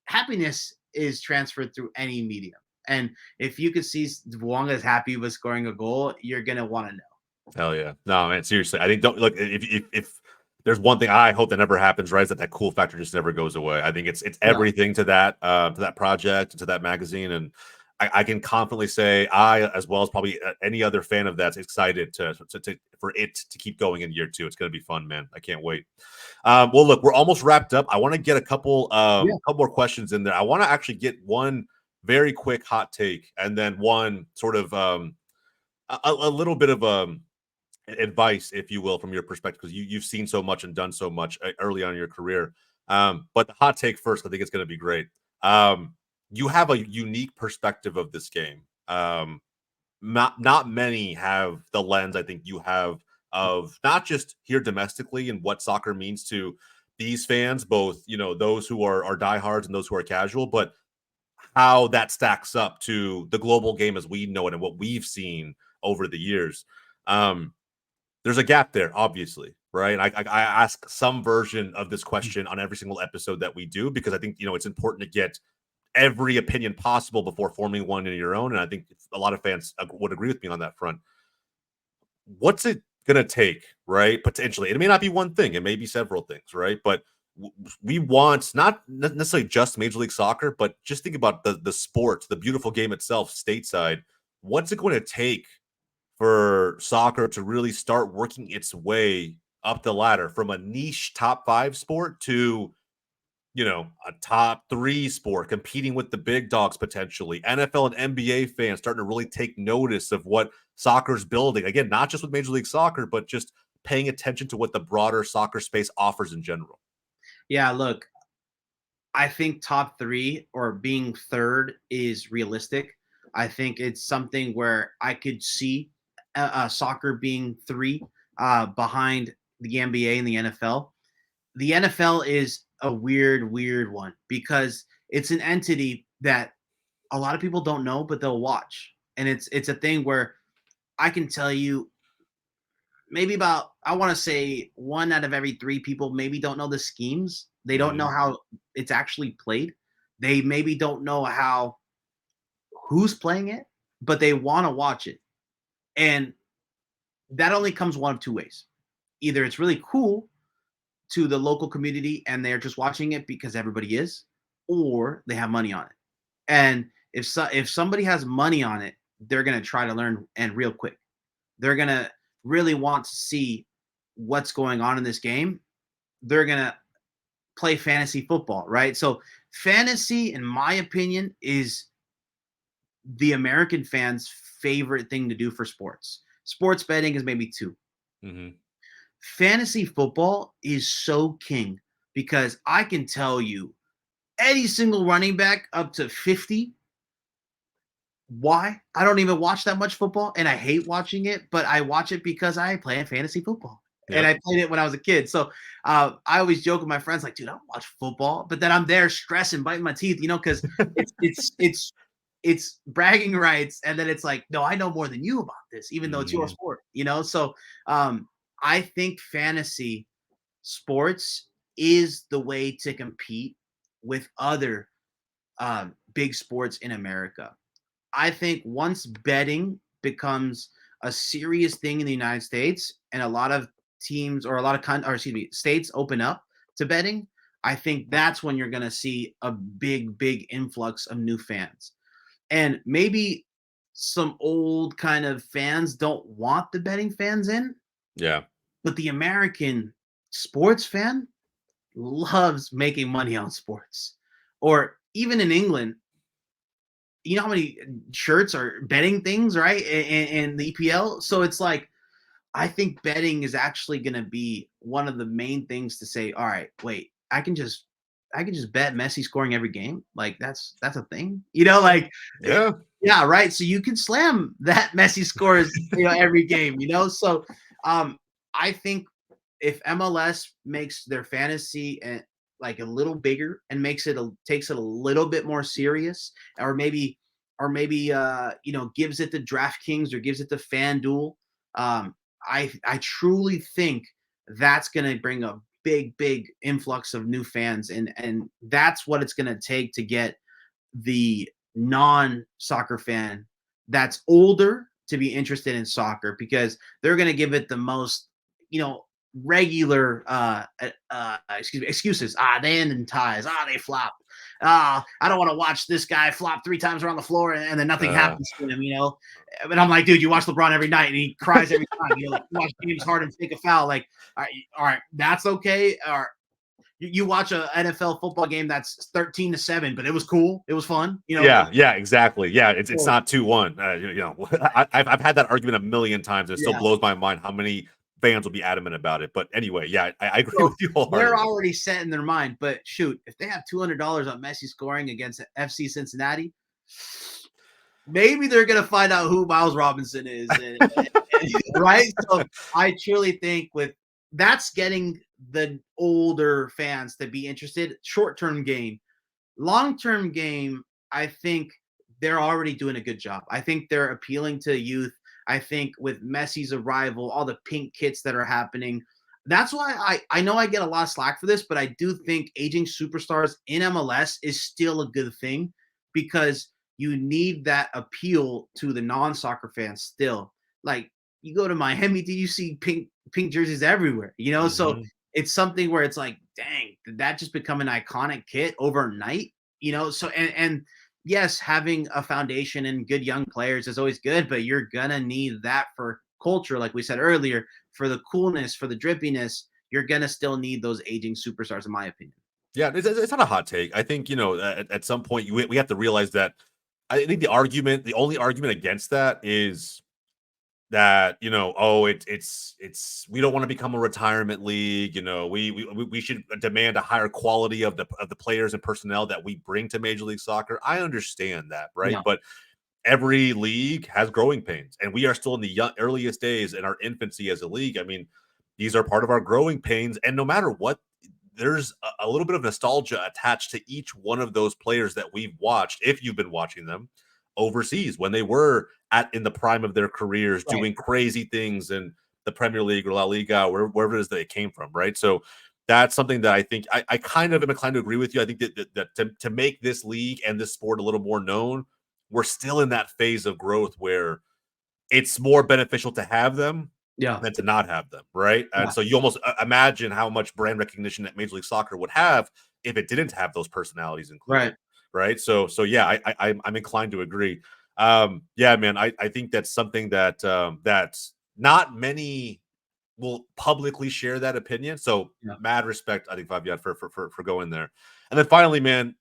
happiness is transferred through any medium. And if you could see Wong is happy with scoring a goal, you're gonna want to know. Hell yeah. No, man, seriously. I think don't look if there's one thing I hope that never happens, right? Is that cool factor just never goes away. I think it's No, everything to that project, to that magazine. And I can confidently say as well as probably any other fan of that's excited for it to keep going in year two. It's gonna be fun, man. I can't wait. Well, look, we're almost wrapped up. I want to get a yeah, couple more questions in there. I want to actually get one very quick hot take and then one sort of a little bit of advice, if you will, from your perspective, because you've seen so much and done so much early on in your career. But the hot take first, I think it's going to be great. You have a unique perspective of this game. Not many have the lens I think you have of not just here domestically and what soccer means to these fans, both those who are diehards and those who are casual, but how that stacks up to the global game as we know it and what we've seen over the years. Um, there's a gap there, obviously, right? I ask some version of this question on every single episode that we do because I think it's important to get every opinion possible before forming one in your own, and I think a lot of fans would agree with me on that front. What's it gonna take, right? Potentially, it may not be one thing; it may be several things, right? But we want not necessarily just Major League Soccer, but just think about the sport, the beautiful game itself, stateside. What's it going to take for soccer to really start working its way up the ladder from a niche top 5 sport to, a top 3 sport competing with the big dogs potentially. NFL and NBA fans starting to really take notice of what soccer's building. Again, not just with Major League Soccer, but just paying attention to what the broader soccer space offers in general. yeah. Look, I think top three or being third is realistic. I think it's something where I could see soccer being three behind the NBA and the NFL. The NFL is a weird one because it's an entity that a lot of people don't know, but they'll watch. And it's a thing where I can tell you maybe about I want to say one out of every three people maybe don't know the schemes. They don't know Mhm. how it's actually played. They maybe don't know how who's playing it, but they want to watch it. And that only comes one of two ways. Either it's really cool to the local community and they're just watching it because everybody is, or they have money on it. And if somebody has money on it, they're gonna try to learn and real quick. They're gonna really want to see what's going on in this game. They're gonna play fantasy football, right? So fantasy, in my opinion, is the American fans' favorite thing to do for sports. Sports betting is maybe two. Mhm. Fantasy football is so king because I can tell you any single running back up to 50. Why? I don't even watch that much football and I hate watching it, but I watch it because I play fantasy football. And Yep. I played it when I was a kid. So I always joke with my friends, like, dude, I don't watch football, but then I'm there stressing, biting my teeth, because it's bragging rights, and then it's like, no, I know more than you about this, even though it's your Mhm. sport. So I think fantasy sports is the way to compete with other big sports in America. I think once betting becomes a serious thing in the United States and a lot of teams or a lot of states open up to betting, I think that's when you're going to see a big influx of new fans. And maybe some old kind of fans don't want the betting fans in, Yeah. but the American sports fan loves making money on sports. Or even in England, you know how many shirts are betting things, right? In the EPL. So it's like I think betting is actually going to be one of the main things to say, all right, wait, I can just bet Messi scoring every game. Like that's a thing, like Yeah. yeah, right. So you can slam that Messi scores, every game, So I think if MLS makes their fantasy and like a little bigger and takes it a little bit more serious, or maybe gives it to DraftKings or gives it to FanDuel, I truly think that's going to bring a big influx of new fans, and that's what it's going to take to get the non-soccer fan that's older to be interested in soccer, because they're going to give it the most, regular excuses. They end in ties. They flop. I don't want to watch this guy flop 3 times around the floor and then nothing Uh, happens to him. And I'm like, dude, you watch LeBron every night and he cries every time. Like, you watch James Harden take a foul. Like, all right, that's okay. Or you watch a NFL football game that's 13-7, but it was cool. It was fun. yeah, exactly. Yeah, it's So, not 2-1. I've had that argument a million times. And it still yeah. blows my mind how many fans will be adamant about it. But anyway, yeah, I agree So with you they're wholeheartedly. already set in their mind. But shoot, if they have $200 on Messi scoring against FC Cincinnati, maybe they're gonna find out who Miles Robinson is, right? So I truly think that's getting the older fans to be interested. Short-term game, long-term game. I think they're already doing a good job. I think they're appealing to youth. I think with Messi's arrival, all the pink kits that are happening. That's why I know I get a lot of slack for this, but I do think aging superstars in MLS is still a good thing, because you need that appeal to the non-soccer fans still. Like, you go to Miami, do you see pink jerseys everywhere? So Mhm. it's something where it's like, dang, did that just become an iconic kit overnight? So and yes, having a foundation and good young players is always good, but you're gonna need that for culture, like we said earlier, for the coolness, for the drippiness. You're gonna still need those aging superstars, in my opinion. Yeah, it's not a hot take. I think, at some point we have to realize that I think the only argument against that is that, oh, it's we don't want to become a retirement league. We should demand a higher quality of the players and personnel that we bring to Major League Soccer. I understand that, right? Yeah, But every league has growing pains, and we are still in the earliest days in our infancy as a league. I mean, these are part of our growing pains, and no matter what, there's a little bit of nostalgia attached to each one of those players that we've watched, if you've been watching them overseas when they were in the prime of their careers, right. doing crazy things in the Premier League or La Liga, or wherever it is they came from, right? So that's something that I think I kind of am inclined to agree with you. I think that to make this league and this sport a little more known, we're still in that phase of growth where it's more beneficial to have them Yeah, than to not have them, right? And yeah, so you almost imagine how much brand recognition that Major League Soccer would have if it didn't have those personalities included, right. right? So yeah, I'm inclined to agree. Yeah, man, I think that's something that's not many will publicly share that opinion. So Yeah, mad respect, I think, Fabian, for going there. And then finally, man,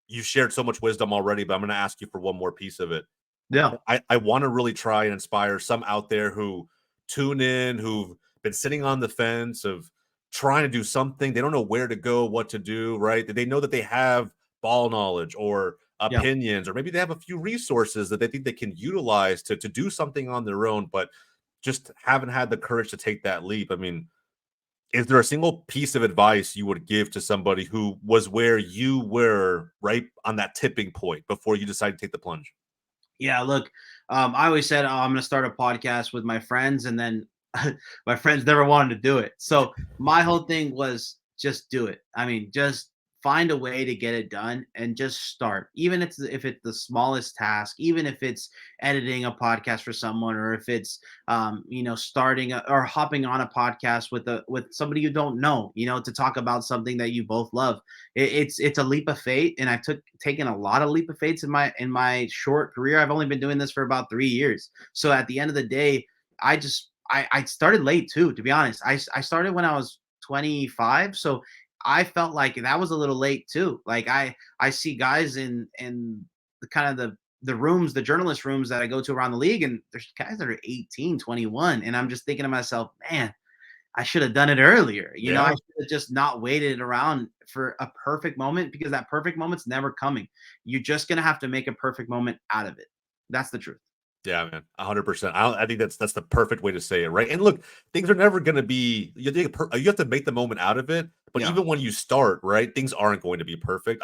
you shared so much wisdom already, but I'm going to ask you for one more piece of it. yeah, I want to really try and inspire some out there who tune in, who've been sitting on the fence of trying to do something. They don't know where to go, what to do, right? They know that they have ball knowledge or yeah. opinions, or maybe they have a few resources that they think they can utilize to do something on their own, but just haven't had the courage to take that leap. I mean, is there a single piece of advice you would give to somebody who was where you were, right on that tipping point before you decided to take the plunge? Yeah, look, I always said, I'm going to start a podcast with my friends, and then my friends never wanted to do it. So my whole thing was just do it. I mean, just find a way to get it done and just start. Even if it's the smallest task, even if it's editing a podcast for someone, or if it's starting or hopping on a podcast with somebody you don't know, to talk about something that you both love. It's a leap of faith, and I've taken a lot of leap of faiths in my short career. I've only been doing this for about 3 years. So at the end of the day, I started late too, to be honest. I started when I was 25, so I felt like that was a little late too. Like I see guys in the kind of rooms, the journalist rooms that I go to around the league, and there's guys that are 18, 21, and I'm just thinking to myself, man, I should have done it earlier. I Yeah. should have just not waited around for a perfect moment, because that perfect moment's never coming. You're just gonna have to make a perfect moment out of it. That's the truth. Yeah, man, 100%. I think that's the perfect way to say it, right? And look, things are never going to be. You have to make the moment out of it. But Yeah. even when you start, right, things aren't going to be perfect.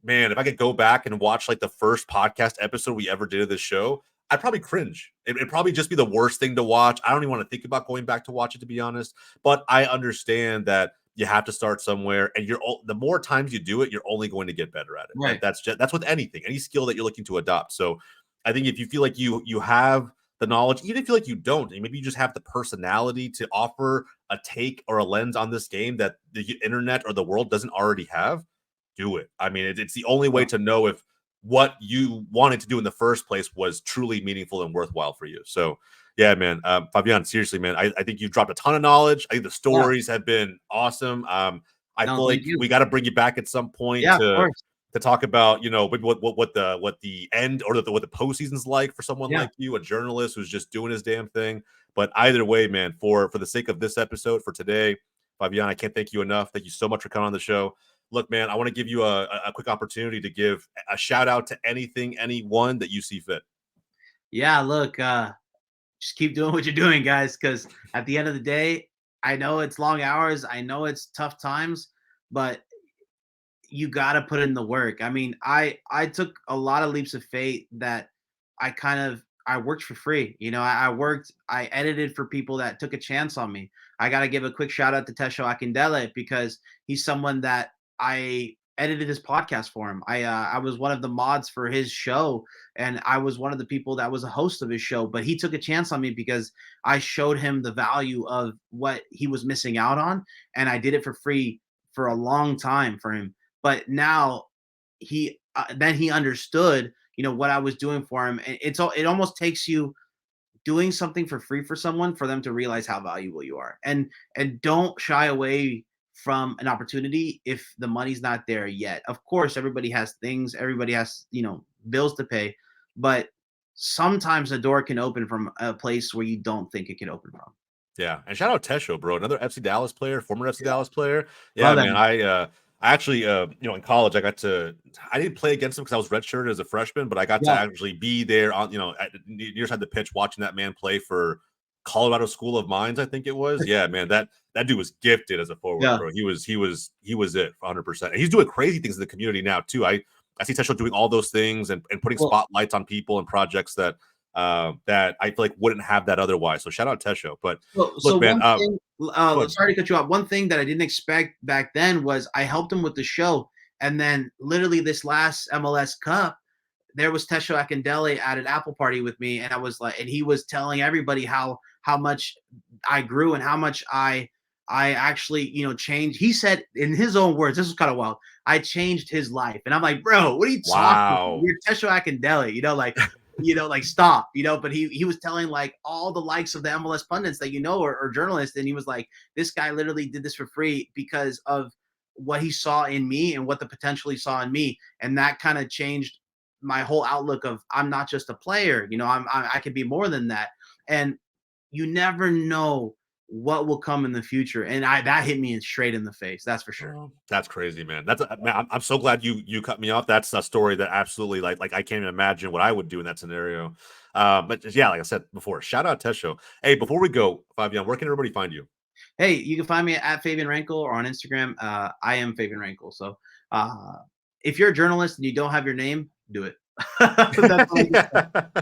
Man, if I could go back and watch like the first podcast episode we ever did of this show, I'd probably cringe. It'd probably just be the worst thing to watch. I don't even want to think about going back to watch it, to be honest. But I understand that you have to start somewhere, and the more times you do it, you're only going to get better at it. Right. And that's with anything, any skill that you're looking to adopt. So I think if you feel like you have the knowledge, even if you feel like you don't, and maybe you just have the personality to offer a take or a lens on this game that the internet or the world doesn't already have, do it. I mean, it's the only way to know if what you wanted to do in the first place was truly meaningful and worthwhile for you. So, yeah, man, Fabian, seriously, man, I think you've dropped a ton of knowledge. I think the stories have been awesome. I feel like we got to bring you back at some point Of course. to talk about, what the end or what the postseason's like for someone like you, a journalist who's just doing his damn thing. But either way, man, for the sake of this episode for today, Fabian, I can't thank you enough. Thank you so much for coming on the show. Look, man, I want to give you a quick opportunity to give a shout out to anyone that you see fit. Yeah, look, just keep doing what you're doing, guys, because at the end of the day, I know it's long hours, I know it's tough times, but you got to put in the work. I mean, I took a lot of leaps of faith that I worked for free. I edited for people that took a chance on me. I got to give a quick shout out to Tesho Akindele, because he's someone that I edited his podcast for him. I was one of the mods for his show, and I was one of the people that was a host of his show, but he took a chance on me because I showed him the value of what he was missing out on, and I did it for free for a long time for him. But now then he understood, what I was doing for him. And it almost takes you doing something for free for someone for them to realize how valuable you are. And don't shy away from an opportunity if the money's not there yet. Of course, everybody has things, everybody has, bills to pay, but sometimes the door can open from a place where you don't think it can open from. Yeah, and shout out Tesho, bro, another FC Dallas player, former FC Dallas player. Yeah, man, I actually, in college, I didn't play against him because I was redshirted as a freshman, but I got to actually be there on, near side the pitch watching that man play for Colorado School of Mines, I think it was. Yeah, man, that dude was gifted as a forward, bro. He was it 100%. And he's doing crazy things in the community now too. I see Tesho doing all those things and putting spotlights on people and projects that I feel like wouldn't have that otherwise. So shout out Tesho. But look, man, sorry to cut you off. One thing that I didn't expect back then was I helped him with the show, and then literally this last MLS Cup, there was Tesho Akindele at an Apple party with me, and I was like, and he was telling everybody how much I grew and how much I actually, changed. He said in his own words, this was kind of wild, I changed his life. And I'm like, bro, what are you talking about? You're Tesho Akindele, like stop, but he was telling like all the likes of the MLS pundits that, or journalists. And he was like, this guy literally did this for free because of what he saw in me and what the potential he saw in me. And that kind of changed my whole outlook of I'm not just a player, I can be more than that. And you never know what will come in the future. And that hit me straight in the face. That's for sure. That's crazy, man. Man, I'm so glad you cut me off. That's a story that absolutely like I can't even imagine what I would do in that scenario. But yeah, like I said before, shout out Tesho. Hey, before we go, Fabian, where can everybody find you? Hey, you can find me at Favian Renkel or on Instagram. I am Favian Renkel. So if you're a journalist and you don't have your name, do it.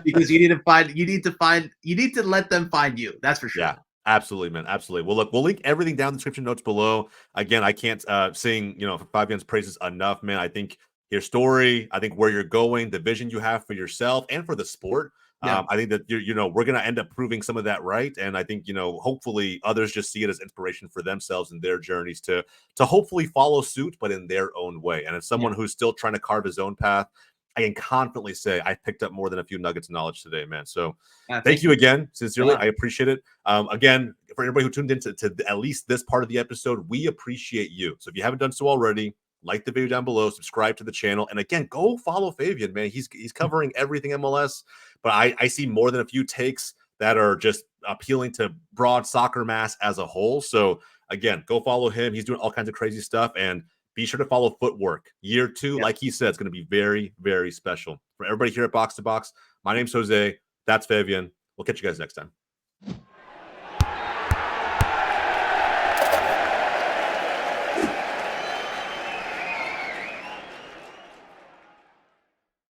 Because you need to let them find you. That's for sure. Yeah. Absolutely, man. Absolutely. Well, look, we'll link everything down in the description notes below. Again, I can't sing, Fabian's praises enough, man. I think your story, I think where you're going, the vision you have for yourself and for the sport. I think that we're going to end up proving some of that right. And I think, hopefully others just see it as inspiration for themselves and their journeys to hopefully follow suit, but in their own way. And as someone who's still trying to carve his own path, I can confidently say I picked up more than a few nuggets of knowledge today, man. So thank you again. Sincerely, I appreciate it. Again, for everybody who tuned into at least this part of the episode, we appreciate you. So if you haven't done so already, like the video down below, subscribe to the channel, and again, go follow Favian, man. He's covering everything MLS, but I see more than a few takes that are just appealing to broad soccer mass as a whole. So again, go follow him. He's doing all kinds of crazy stuff, and be sure to follow Footwork. Year 2, like he said, it's going to be very, very special. For everybody here at Box to Box, my name's Jose. That's Favian. We'll catch you guys next time.